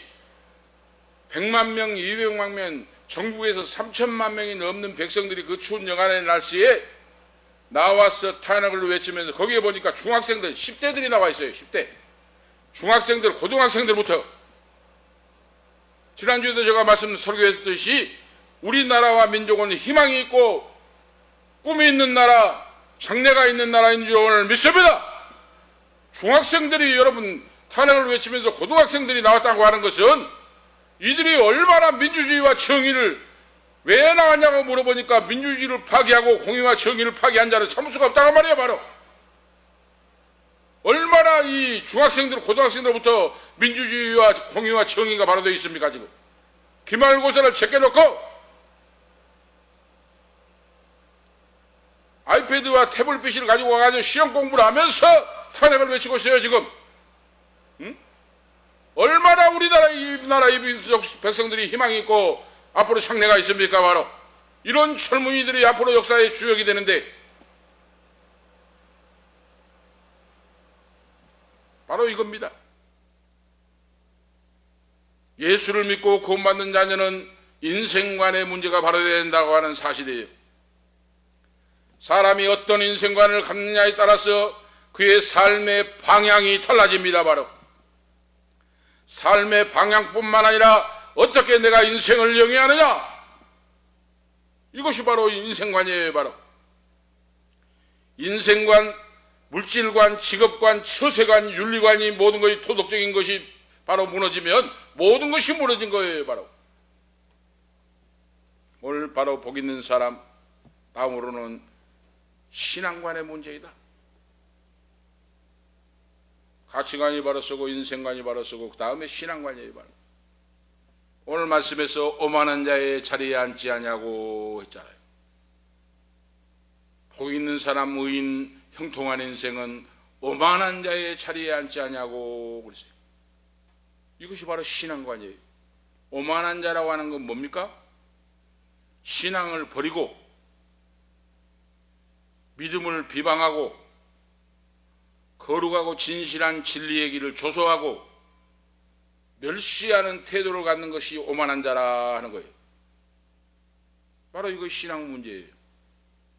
100만 명, 200만 명, 전국에서 3천만 명이 넘는 백성들이 그 추운 영하의 날씨에 나와서 탄핵을 외치면서, 거기에 보니까 중학생들 10대들이 나와 있어요. 10대 중학생들, 고등학생들부터. 지난주에도 제가 설교했듯이 우리나라와 민족은 희망이 있고 꿈이 있는 나라, 장래가 있는 나라인 줄 오늘 믿습니다. 중학생들이 여러분 탄핵을 외치면서 고등학생들이 나왔다고 하는 것은 이들이 얼마나 민주주의와 정의를 왜 나왔냐고 물어보니까, 민주주의를 파괴하고 공의와 정의를 파괴한 자를 참을 수가 없다고 말이에요. 바로 얼마나 이 중학생들, 고등학생들부터 민주주의와 공의와 정의가 바로 되어 있습니까? 지금 기말고사를 제껴놓고 아이패드와 태블릿을 가지고 와가지고 시험 공부를 하면서 탄핵을 외치고 있어요. 지금 얼마나 우리나라 이 민족 백성들이 희망이 있고 앞으로 장래가 있습니까? 바로 이런 젊은이들이 앞으로 역사의 주역이 되는데, 바로 이겁니다. 예수를 믿고 구원받는 자녀는 인생관의 문제가 바로 된다고 하는 사실이에요. 사람이 어떤 인생관을 갖느냐에 따라서 그의 삶의 방향이 달라집니다. 바로 삶의 방향뿐만 아니라 어떻게 내가 인생을 영위하느냐, 이것이 바로 인생관이에요. 바로 인생관, 물질관, 직업관, 처세관, 윤리관이 모든 것이 도덕적인 것이 바로 무너지면 모든 것이 무너진 거예요. 바로 오늘 바로 복 있는 사람, 다음으로는 신앙관의 문제이다. 가치관이 바로 서고 인생관이 바로 서고 그 다음에 신앙관이에요. 바로 오늘 말씀에서 오만한 자의 자리에 앉지 아니하고 했잖아요. 복 있는 사람, 의인, 형통한 인생은 오만한 자의 자리에 앉지 아니하고 그랬어요. 이것이 바로 신앙관이에요. 오만한 자라고 하는 건 뭡니까? 신앙을 버리고 믿음을 비방하고 거룩하고 진실한 진리의 길을 조소하고 멸시하는 태도를 갖는 것이 오만한 자라 하는 거예요. 바로 이것이 신앙 문제예요.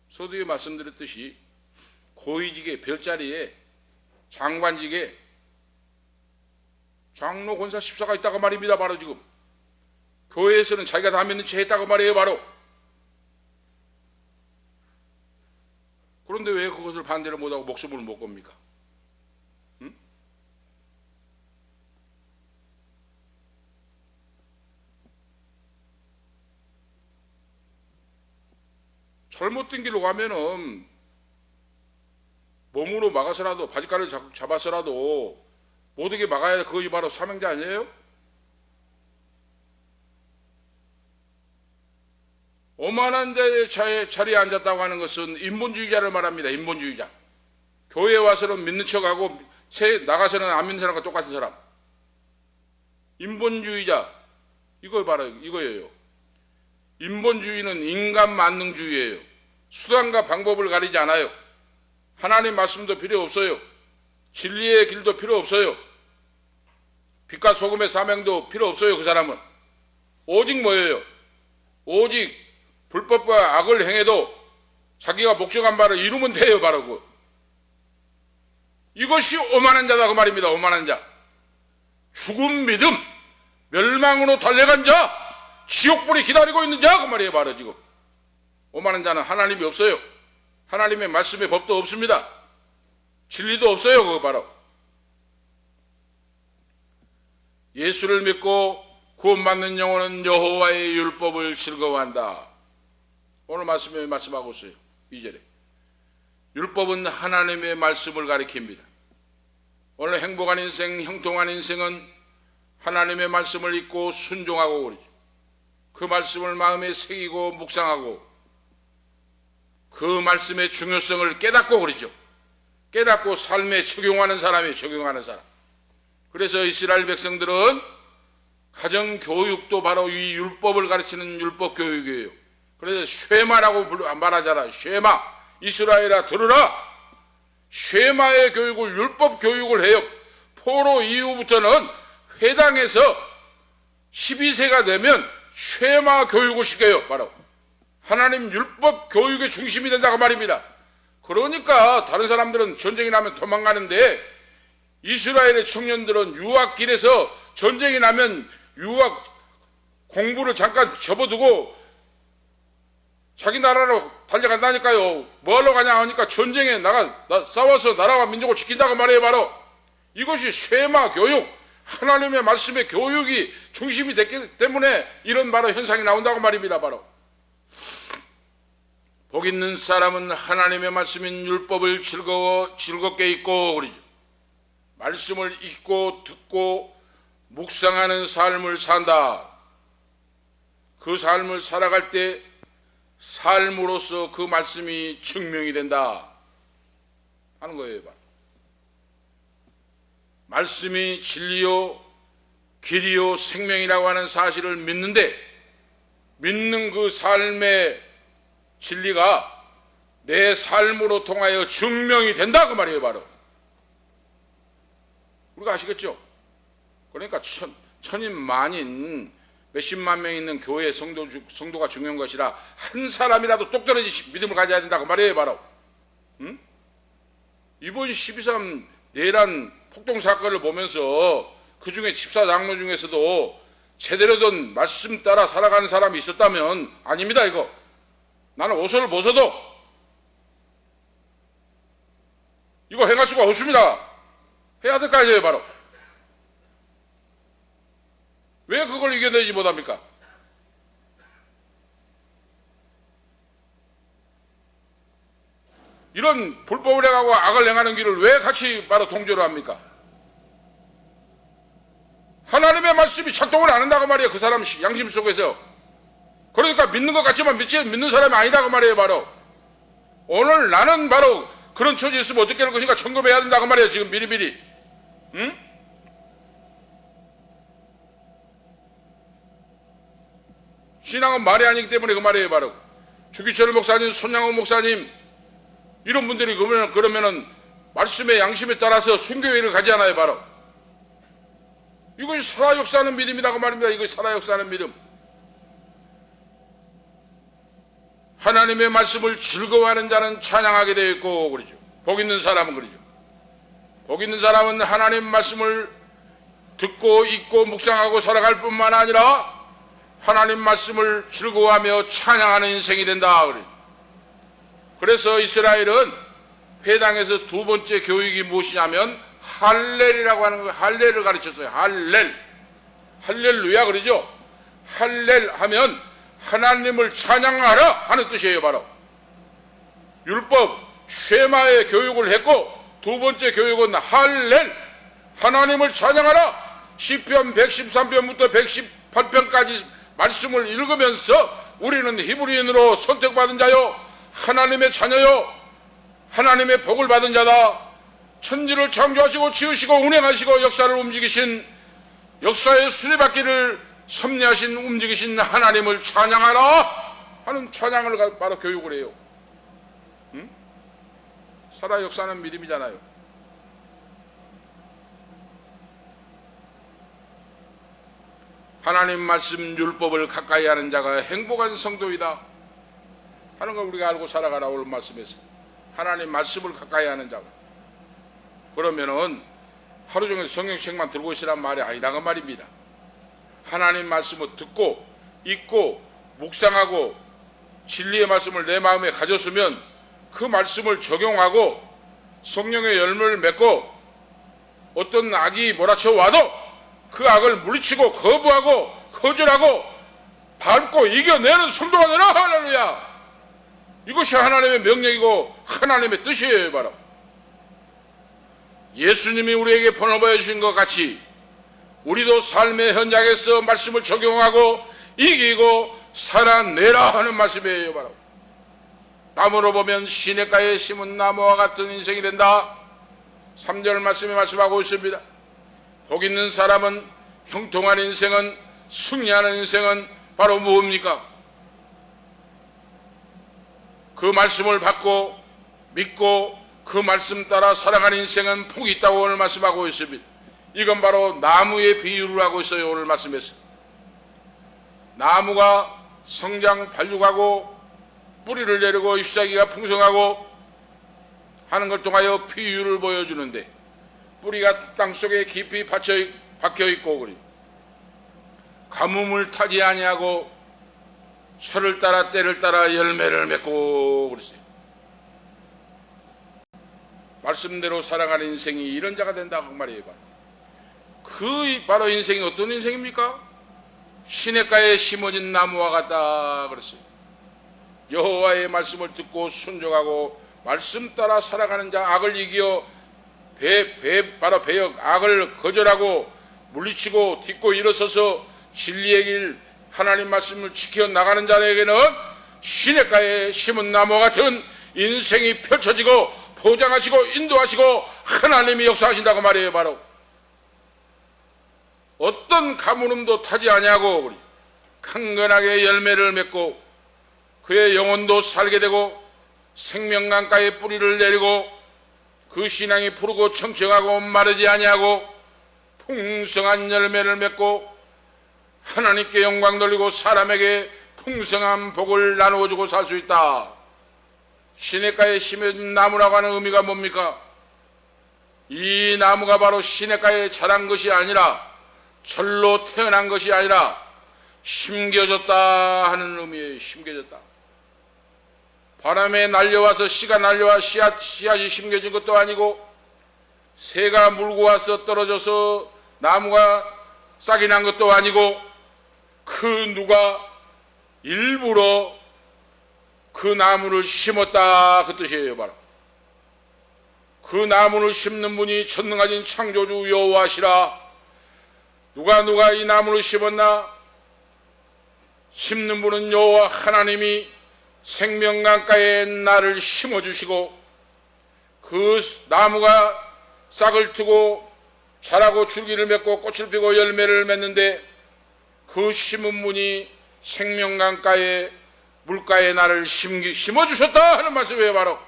서두에 말씀드렸듯이 고위직에 별자리에 장관직에 장로, 권사, 집사가 있다고 말입니다. 바로 지금 교회에서는 자기가 다 믿는 채 했다고 말이에요. 바로 그런데 왜 그것을 반대를 못하고 목숨을 못 겁니까? 응? 잘못된 길로 가면은 몸으로 막아서라도 바지가를 잡아서라도 모두게 막아야 그것이 바로 사명자 아니에요? 오만한 자의 자리에 앉았다고 하는 것은 인본주의자를 말합니다. 인본주의자. 교회에 와서는 믿는 척하고 나가서는 안 믿는 사람과 똑같은 사람. 인본주의자. 이거 바로 이거예요. 인본주의는 인간 만능주의예요. 수단과 방법을 가리지 않아요. 하나님 말씀도 필요 없어요. 진리의 길도 필요 없어요. 빛과 소금의 사명도 필요 없어요. 그 사람은 오직 뭐예요? 오직 불법과 악을 행해도 자기가 목적한 바를 이루면 돼요. 바로 그 이것이 오만한 자다 그 말입니다. 오만한 자. 죽은 믿음, 멸망으로 달려간 자, 지옥불이 기다리고 있는 자 그 말이에요. 바로 지금 오만한 자는 하나님이 없어요. 하나님의 말씀의 법도 없습니다. 진리도 없어요. 그거 바로 예수를 믿고 구원받는 영혼은 여호와의 율법을 즐거워한다. 오늘 말씀에 말씀하고 있어요. 2절에 율법은 하나님의 말씀을 가리킵니다. 오늘 행복한 인생, 형통한 인생은 하나님의 말씀을 읽고 순종하고 그러죠. 그 말씀을 마음에 새기고 묵상하고 그 말씀의 중요성을 깨닫고 그러죠. 깨닫고 삶에 적용하는 사람이 적용하는 사람. 그래서 이스라엘 백성들은 가정교육도 바로 이 율법을 가르치는 율법 교육이에요. 그래서 쉐마라고 말하잖아. 쉐마. 이스라엘아 들으라. 쉐마의 교육을 율법 교육을 해요. 포로 이후부터는 회당에서 12세가 되면 쉐마 교육을 시켜요. 바로 하나님 율법 교육의 중심이 된다고 말입니다. 그러니까 다른 사람들은 전쟁이 나면 도망가는데 이스라엘의 청년들은 유학길에서 전쟁이 나면 유학 공부를 잠깐 접어두고 자기 나라로 달려간다니까요. 뭐하러 가냐 하니까 전쟁에 싸워서 나라와 민족을 지킨다고 말해요. 바로 이것이 쉐마 교육, 하나님의 말씀의 교육이 중심이 됐기 때문에 이런 바로 현상이 나온다고 말입니다. 바로 복 있는 사람은 하나님의 말씀인 율법을 즐겁게 읽고 그러죠. 말씀을 읽고 듣고 묵상하는 삶을 산다. 그 삶을 살아갈 때 삶으로서 그 말씀이 증명이 된다 하는 거예요. 말씀이 진리요 길이요 생명이라고 하는 사실을 믿는데 믿는 그 삶의 진리가 내 삶으로 통하여 증명이 된다 그 말이에요. 바로 우리가 아시겠죠? 그러니까 천인 만인 몇십만 명 있는 교회 성도가 중요한 것이라 한 사람이라도 똑떨어진 믿음을 가져야 된다고 말해요. 바로 이번 12.3 내란 폭동 사건을 보면서 그 중에 집사 장로 중에서도 제대로 된 말씀 따라 살아가는 사람이 있었다면 아닙니다. 이거 나는 옷을 벗어도 이거 행할 수가 없습니다. 해야 될 거 아니에요. 바로 왜 그걸 이겨내지 못합니까? 이런 불법을 행하고 악을 행하는 길을 왜 같이 바로 동조를 합니까? 하나님의 말씀이 작동을 안 한다고 말이에요. 그 사람 양심 속에서. 그러니까 믿는 것 같지만 믿는 사람이 아니다고 말이에요. 바로 오늘 나는 바로 그런 처지에 있으면 어떻게 할 것인가 점검해야 된다고 말이에요. 지금 미리미리. 응? 신앙은 말이 아니기 때문에 그 말이에요. 바로 주기철 목사님, 손양호 목사님 이런 분들이 그러면은 말씀의 양심에 따라서 순교회를 가지 않아요. 바로 이것이 살아 역사하는 믿음이라고 말입니다. 이것이 살아 역사하는 믿음. 하나님의 말씀을 즐거워하는 자는 찬양하게 되어 있고 그러죠. 복 있는 사람은 그러죠. 복 있는 사람은 하나님 말씀을 듣고 읽고 묵상하고 살아갈 뿐만 아니라 하나님 말씀을 즐거워하며 찬양하는 인생이 된다. 그래서 이스라엘은 회당에서 두 번째 교육이 무엇이냐면 할렐이라고 하는 거, 할렐을 가르쳤어요. 할렐. 할렐루야 그러죠. 할렐 하면 하나님을 찬양하라 하는 뜻이에요. 바로 율법 쉐마의 교육을 했고 두 번째 교육은 할렐 하나님을 찬양하라. 시편 113편부터 118편까지 말씀을 읽으면서 우리는 히브리인으로 선택받은 자요 하나님의 자녀요 하나님의 복을 받은 자다. 천지를 창조하시고 지으시고 운행하시고 역사를 움직이신 역사의 수레바퀴를 섭리하신 움직이신 하나님을 찬양하라 하는 찬양을 바로 교육을 해요. 응? 살아 역사는 믿음이잖아요. 하나님 말씀 율법을 가까이 하는 자가 행복한 성도이다 하는 걸 우리가 알고 살아가라. 오늘 말씀에서 하나님 말씀을 가까이 하는 자가 그러면은 하루 종일 성경책만 들고 있으란 말이 아니라는 말입니다. 하나님 말씀을 듣고 읽고 묵상하고 진리의 말씀을 내 마음에 가졌으면 그 말씀을 적용하고 성령의 열매를 맺고 어떤 악이 몰아쳐 와도 그 악을 물리치고 거부하고 거절하고 밟고 이겨내는 성도가 되라. 할렐루야. 이것이 하나님의 명령이고 하나님의 뜻이에요. 바로 예수님이 우리에게 번호보여 주신 것 같이 우리도 삶의 현장에서 말씀을 적용하고 이기고 살아내라 하는 말씀이에요. 바로 나무로 보면 시냇가에 심은 나무와 같은 인생이 된다. 3절 말씀에 말씀하고 있습니다. 복 있는 사람은 형통한 인생은 승리하는 인생은 바로 무엇입니까? 그 말씀을 받고 믿고 그 말씀 따라 살아가는 인생은 복이 있다고 오늘 말씀하고 있습니다. 이건 바로 나무의 비유를 하고 있어요. 오늘 말씀에서 나무가 성장 발육하고 뿌리를 내리고 잎사귀가 풍성하고 하는 걸 통하여 비유를 보여주는데 뿌리가 땅속에 깊이 박혀있고 가뭄을 타지 아니하고 철을 따라 때를 따라 열매를 맺고 그랬어요. 말씀대로 살아가는 인생이 이런 자가 된다고 말이에요. 그 바로 인생이 어떤 인생입니까? 시냇가에 심어진 나무와 같다 그랬어요. 여호와의 말씀을 듣고 순종하고 말씀 따라 살아가는 자 악을 이겨 바로 배역 악을 거절하고 물리치고 딛고 일어서서 진리의 길 하나님 말씀을 지켜 나가는 자에게는 시냇가에 심은 나무 같은 인생이 펼쳐지고 포장하시고 인도하시고 하나님이 역사하신다고 말이에요. 바로 어떤 가물음도 타지 아니하고 강건하게 열매를 맺고 그의 영혼도 살게 되고 생명강가에 뿌리를 내리고 그 신앙이 푸르고 청청하고 마르지 아니하고 풍성한 열매를 맺고 하나님께 영광 돌리고 사람에게 풍성한 복을 나누어주고 살 수 있다. 시냇가에 심어진 나무라고 하는 의미가 뭡니까? 이 나무가 바로 시냇가에 자란 것이 아니라 절로 태어난 것이 아니라 심겨졌다 하는 의미예요. 심겨졌다. 바람에 날려와서 씨가 날려와 씨앗이 심겨진 것도 아니고 새가 물고 와서 떨어져서 나무가 싹이 난 것도 아니고 그 누가 일부러 그 나무를 심었다 그 뜻이에요. 바로 그 나무를 심는 분이 전능하신 창조주 여호와시라. 누가 이 나무를 심었나? 심는 분은 여호와 하나님이 생명강가에 나를 심어주시고 그 나무가 싹을 트고 자라고 줄기를 맺고 꽃을 피고 열매를 맺는데 그 심은 분이 생명강가에 물가에 나를 심어주셨다 하는 말씀이에요. 바로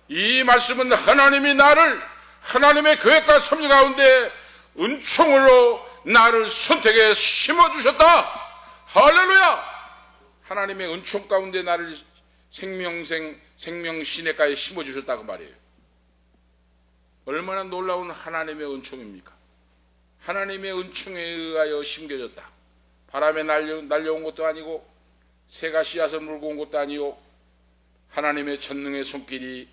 이 말씀은 하나님이 나를 하나님의 계획과 섭리 가운데 은총으로 나를 선택해 심어주셨다. 할렐루야. 하나님의 은총 가운데 나를 생명 시냇가에 심어주셨다고 말이에요. 얼마나 놀라운 하나님의 은총입니까? 하나님의 은총에 의하여 심겨졌다. 바람에 날려온 것도 아니고 새가 씨앗을 물고 온 것도 아니고 하나님의 전능의 손길이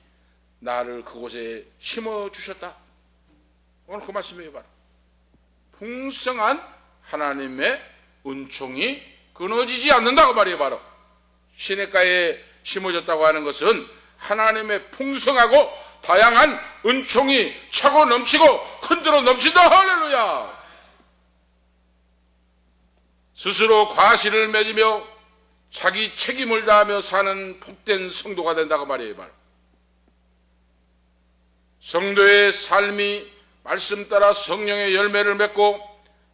나를 그곳에 심어주셨다. 오늘 그 말씀이에요. 바로 풍성한 하나님의 은총이 끊어지지 않는다고 말이에요. 바로 시냇가에 심어졌다고 하는 것은 하나님의 풍성하고 다양한 은총이 차고 넘치고 흔들어 넘친다. 할렐루야. 스스로 과실을 맺으며 자기 책임을 다하며 사는 복된 성도가 된다고 말이에요. 바로 성도의 삶이 말씀 따라 성령의 열매를 맺고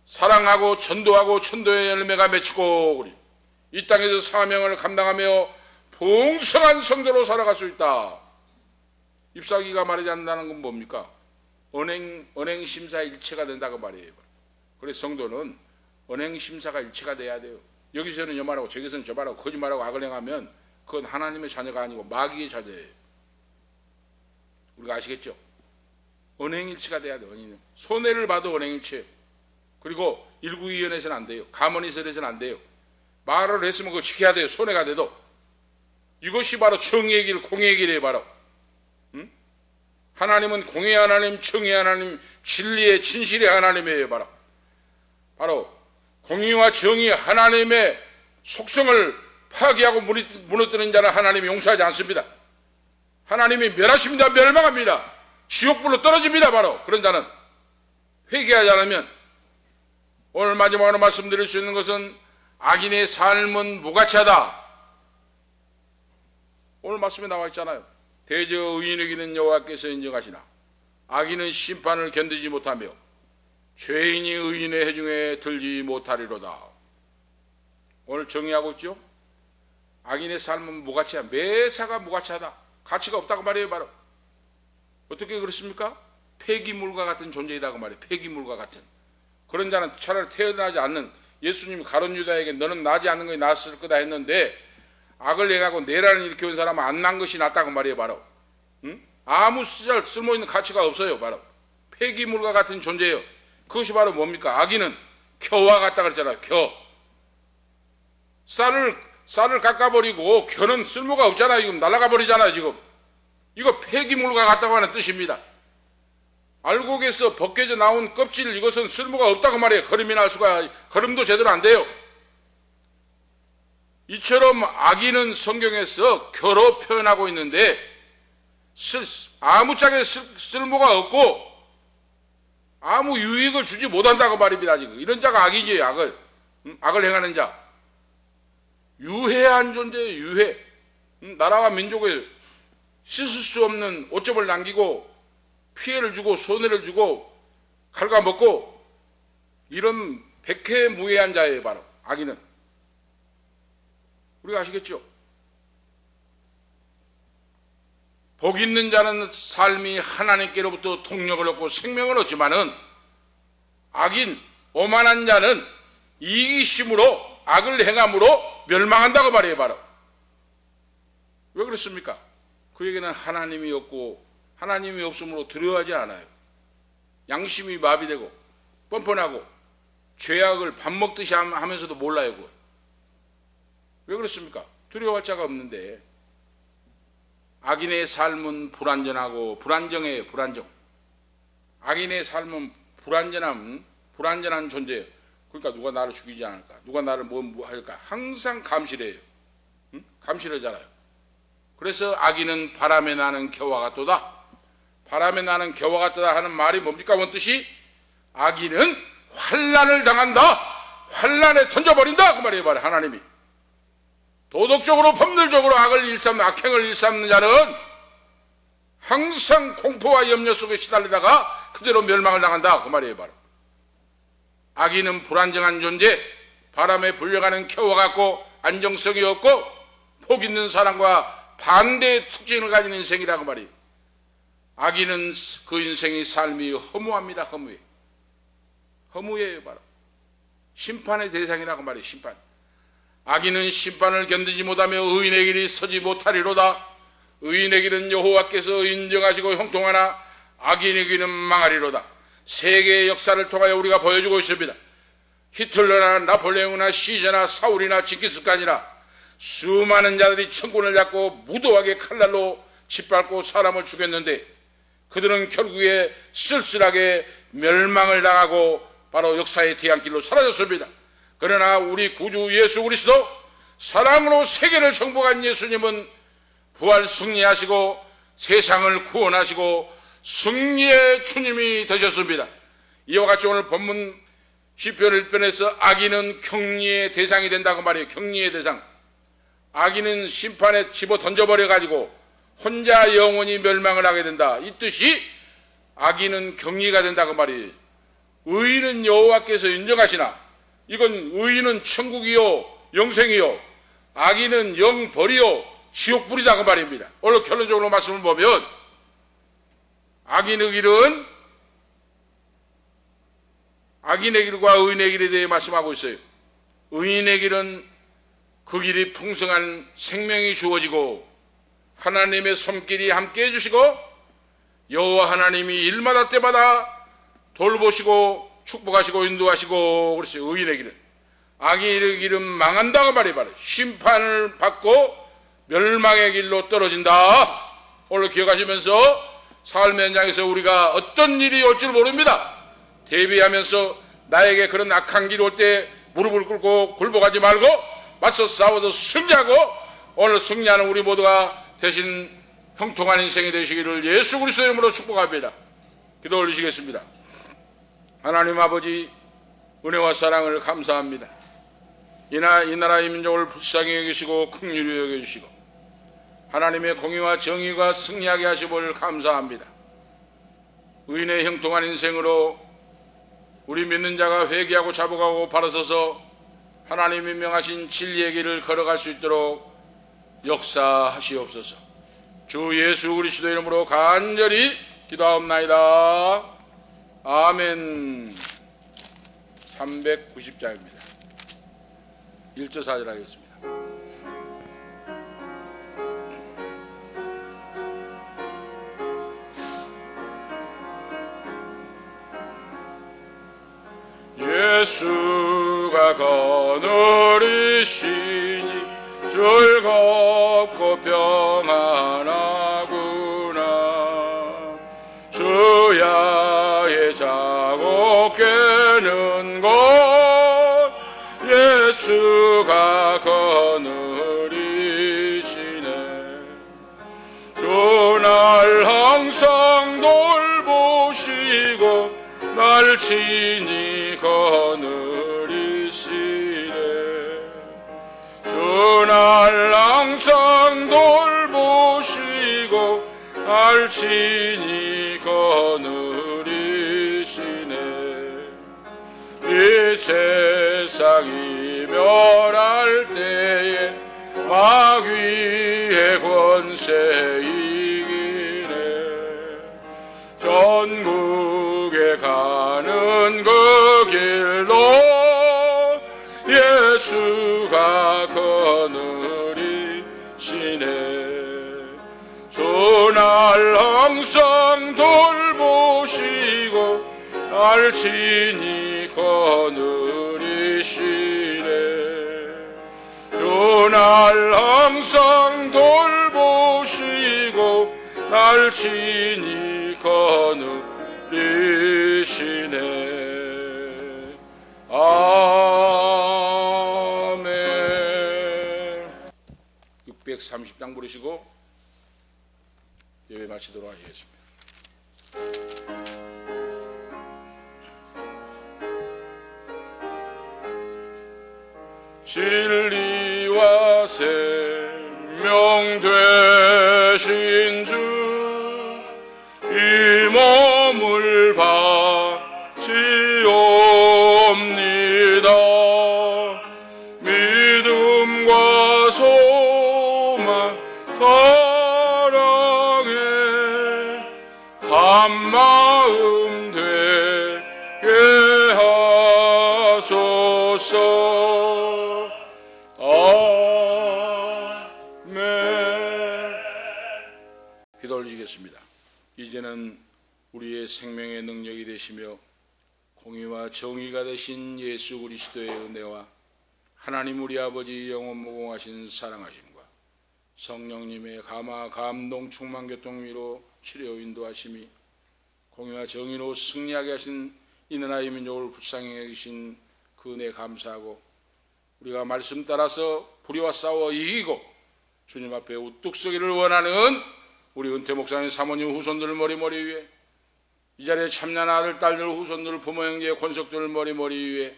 사랑하고 전도하고 천도의 열매가 맺히고 우리 이 땅에서 사명을 감당하며 풍성한 성도로 살아갈 수 있다. 잎사귀가 마르지 않는다는 건 뭡니까? 언행심사 일체가 된다고 말이에요. 그래서 성도는 언행심사가 일체가 돼야 돼요. 여기서는 여 말하고 저기서는 저 말하고 거짓말하고 악을 행하면 그건 하나님의 자녀가 아니고 마귀의 자녀예요. 우리가 아시겠죠? 언행일치가 돼야 돼요. 손해를 봐도 언행일치. 그리고 일구이연에서는 안 돼요. 가문이설에서는 안 돼요. 말을 했으면 그거 지켜야 돼요. 손해가 돼도. 이것이 바로 정의의 길, 공의의 길이에요. 바로 하나님은 공의의 하나님, 정의의 하나님, 진리의 진실의 하나님이에요. 바로 공의와 정의 하나님의 속성을 파괴하고 무너뜨리는 자는 하나님이 용서하지 않습니다. 하나님이 멸하십니다. 멸망합니다. 지옥불로 떨어집니다. 바로 그런 자는 회개하지 않으면. 오늘 마지막으로 말씀드릴 수 있는 것은 악인의 삶은 무가치하다. 오늘 말씀에 나와 있잖아요. 대저 의인에게는 여호와께서 인정하시나 악인은 심판을 견디지 못하며 죄인이 의인의 해중에 들지 못하리로다. 오늘 정의하고 있죠? 악인의 삶은 무가치하다. 매사가 무가치하다. 가치가 없다고 말해요. 바로 어떻게 그렇습니까? 폐기물과 같은 존재이다고 말해요. 폐기물과 같은. 그런 자는 차라리 태어나지 않는, 예수님이 가룟 유다에게 너는 나지 않는 것이 낫을 거다 했는데 악을 행하고 내란을 일으켜온 사람은 안 난 것이 낫다고 말이에요. 바로 아무 쓸모있는 가치가 없어요. 바로 폐기물과 같은 존재예요. 그것이 바로 뭡니까? 악인은 겨와 같다 그랬잖아요. 겨. 쌀을 깎아버리고 겨는 쓸모가 없잖아요. 지금 날아가 버리잖아요. 지금 이거 폐기물과 같다고 하는 뜻입니다. 알곡에서 벗겨져 나온 껍질, 이것은 쓸모가 없다고 말이에요. 걸음도 제대로 안 돼요. 이처럼 악인은 성경에서 겨로 표현하고 있는데 아무짝에 쓸모가 없고 아무 유익을 주지 못한다고 말입니다. 지금 이런 자가 악이지. 악을 행하는 자, 유해한 존재예요. 유해. 나라와 민족에 씻을 수 없는 오점을 남기고 피해를 주고 손해를 주고 갉아먹고 이런 백해무해한 자예요. 바로 악인은. 우리가 아시겠죠? 복 있는 자는 삶이 하나님께로부터 동력을 얻고 생명을 얻지만은 악인, 오만한 자는 이기심으로 악을 행함으로 멸망한다고 말해요. 바로 왜 그렇습니까? 그에게는 하나님이 없고 하나님이 없으므로 두려워하지 않아요. 양심이 마비되고 뻔뻔하고 죄악을 밥 먹듯이 하면서도 몰라요. 그걸. 왜 그렇습니까? 두려워할 자가 없는데. 악인의 삶은 불완전하고 불안정해요. 불안정. 악인의 삶은 불완전한 존재예요. 그러니까 누가 나를 죽이지 않을까? 누가 나를 뭐 할까? 항상 감실해요. 응? 감실하잖아요. 그래서 악인은 바람에 나는 겨와 같도다. 바람에 나는 겨와 같도다 하는 말이 뭡니까? 뭔 뜻이? 악인은 환난을 당한다. 환난에 던져버린다. 그 말이에요. 바로 하나님이. 도덕적으로 법률적으로 악행을 일삼는 자는 항상 공포와 염려 속에 시달리다가 그대로 멸망을 당한다. 그 말이에요. 바로. 악인은 불안정한 존재, 바람에 불려가는 겨와 같고 안정성이 없고 복 있는 사람과 반대의 특징을 가진 인생이다. 그 말이에요. 악인은 그 인생의 삶이 허무합니다. 허무해. 허무해요. 바로. 심판의 대상이다. 그 말이에요. 심판. 악인은 심판을 견디지 못하며 의인의 길이 서지 못하리로다. 의인의 길은 여호와께서 인정하시고 형통하나 악인의 길은 망하리로다. 세계의 역사를 통하여 우리가 보여주고 있습니다. 히틀러나 나폴레옹이나 시저나 사울이나 징기스칸이나 수많은 자들이 천군을 잡고 무도하게 칼날로 짓밟고 사람을 죽였는데 그들은 결국에 쓸쓸하게 멸망을 당하고 바로 역사의 뒤안길로 사라졌습니다. 그러나 우리 구주 예수 그리스도 사랑으로 세계를 정복한 예수님은 부활 승리하시고 세상을 구원하시고 승리의 주님이 되셨습니다. 이와 같이 오늘 본문 시편 1편에서 악인은 격리의 대상이 된다고 말이에요. 격리의 대상. 악인은 심판에 집어 던져버려가지고 혼자 영원히 멸망을 하게 된다. 이 뜻이 악인은 격리가 된다고 말이에요. 의인은 여호와께서 인정하시나 이건 의인은 천국이요 영생이요 악인은 영벌이요 지옥불이다 그 말입니다. 오늘 결론적으로 말씀을 보면 악인의 길과 의인의 길에 대해 말씀하고 있어요. 의인의 길은 그 길이 풍성한 생명이 주어지고 하나님의 손길이 함께 해주시고 여호와 하나님이 일마다 때마다 돌보시고 축복하시고 인도하시고 그랬어요. 의인의 길은. 악인의 길은 망한다고 말해봐요. 심판을 받고 멸망의 길로 떨어진다. 오늘 기억하시면서 삶의 현장에서 우리가 어떤 일이 올 줄 모릅니다. 대비하면서 나에게 그런 악한 길이 올 때 무릎을 꿇고 굴복하지 말고 맞서 싸워서 승리하고 오늘 승리하는 우리 모두가 대신 형통한 인생이 되시기를 예수 그리스도의 이름으로 축복합니다. 기도 올리시겠습니다. 하나님 아버지 은혜와 사랑을 감사합니다. 이 나라 이 민족을 불쌍히 여기시고 긍휼히 여겨주시고 하나님의 공의와 정의가 승리하게 하시길 감사합니다. 의인의 형통한 인생으로 우리 믿는 자가 회개하고 자복하고 바로서서 하나님이 명하신 진리의 길을 걸어갈 수 있도록 역사하시옵소서. 주 예수 그리스도 이름으로 간절히 기도하옵나이다. 아멘. 390장입니다. 1절 4절 하겠습니다. 예수가 거느리시니 즐겁고 평안하구나. 주야의 자고 깨는 것 예수가 거느리시네. 그날 항상 돌보시고 날 친히 거느리시네. 그날 항상 돌보시고 날 친히 거느리시네. 이 세상이 멸할 때에 마귀의 권세 이기네. 전국에 가는 그 길로 예수가 거느리시네. 주 날 항상 돌보시고 날 친히 거느리시네. 주 날 항상 돌보시고 날 친히 거느리시네. 아멘. 630장 부르시고 예배 마치도록 하겠습니다. 진리와 생명 되신 주 이 몸을 바치옵니다. 믿음과 소망 사랑에 한마음 되게 하소서. 아멘. 기도 올리겠습니다. 이제는 우리의 생명의 능력이 되시며 공의와 정의가 되신 예수 그리스도의 은혜와 하나님 우리 아버지 영원 무궁하신 사랑하심과 성령님의 감화 감동 충만 교통 위로 치료 인도하심이 공의와 정의로 승리하게 하신 이 나라의 민족을 불쌍히 여기신 그 은혜 감사하고 우리가 말씀 따라서 불의와 싸워 이기고 주님 앞에 우뚝 서기를 원하는 우리 은퇴 목사님 사모님 후손들 머리머리 위에 이 자리에 참여한 아들 딸들 후손들 부모 형제 권속들 머리머리 위에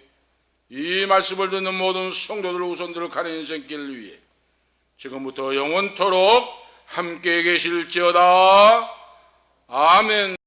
이 말씀을 듣는 모든 성도들 후손들을 가는 인생길 위에 지금부터 영원토록 함께 계실지어다. 아멘.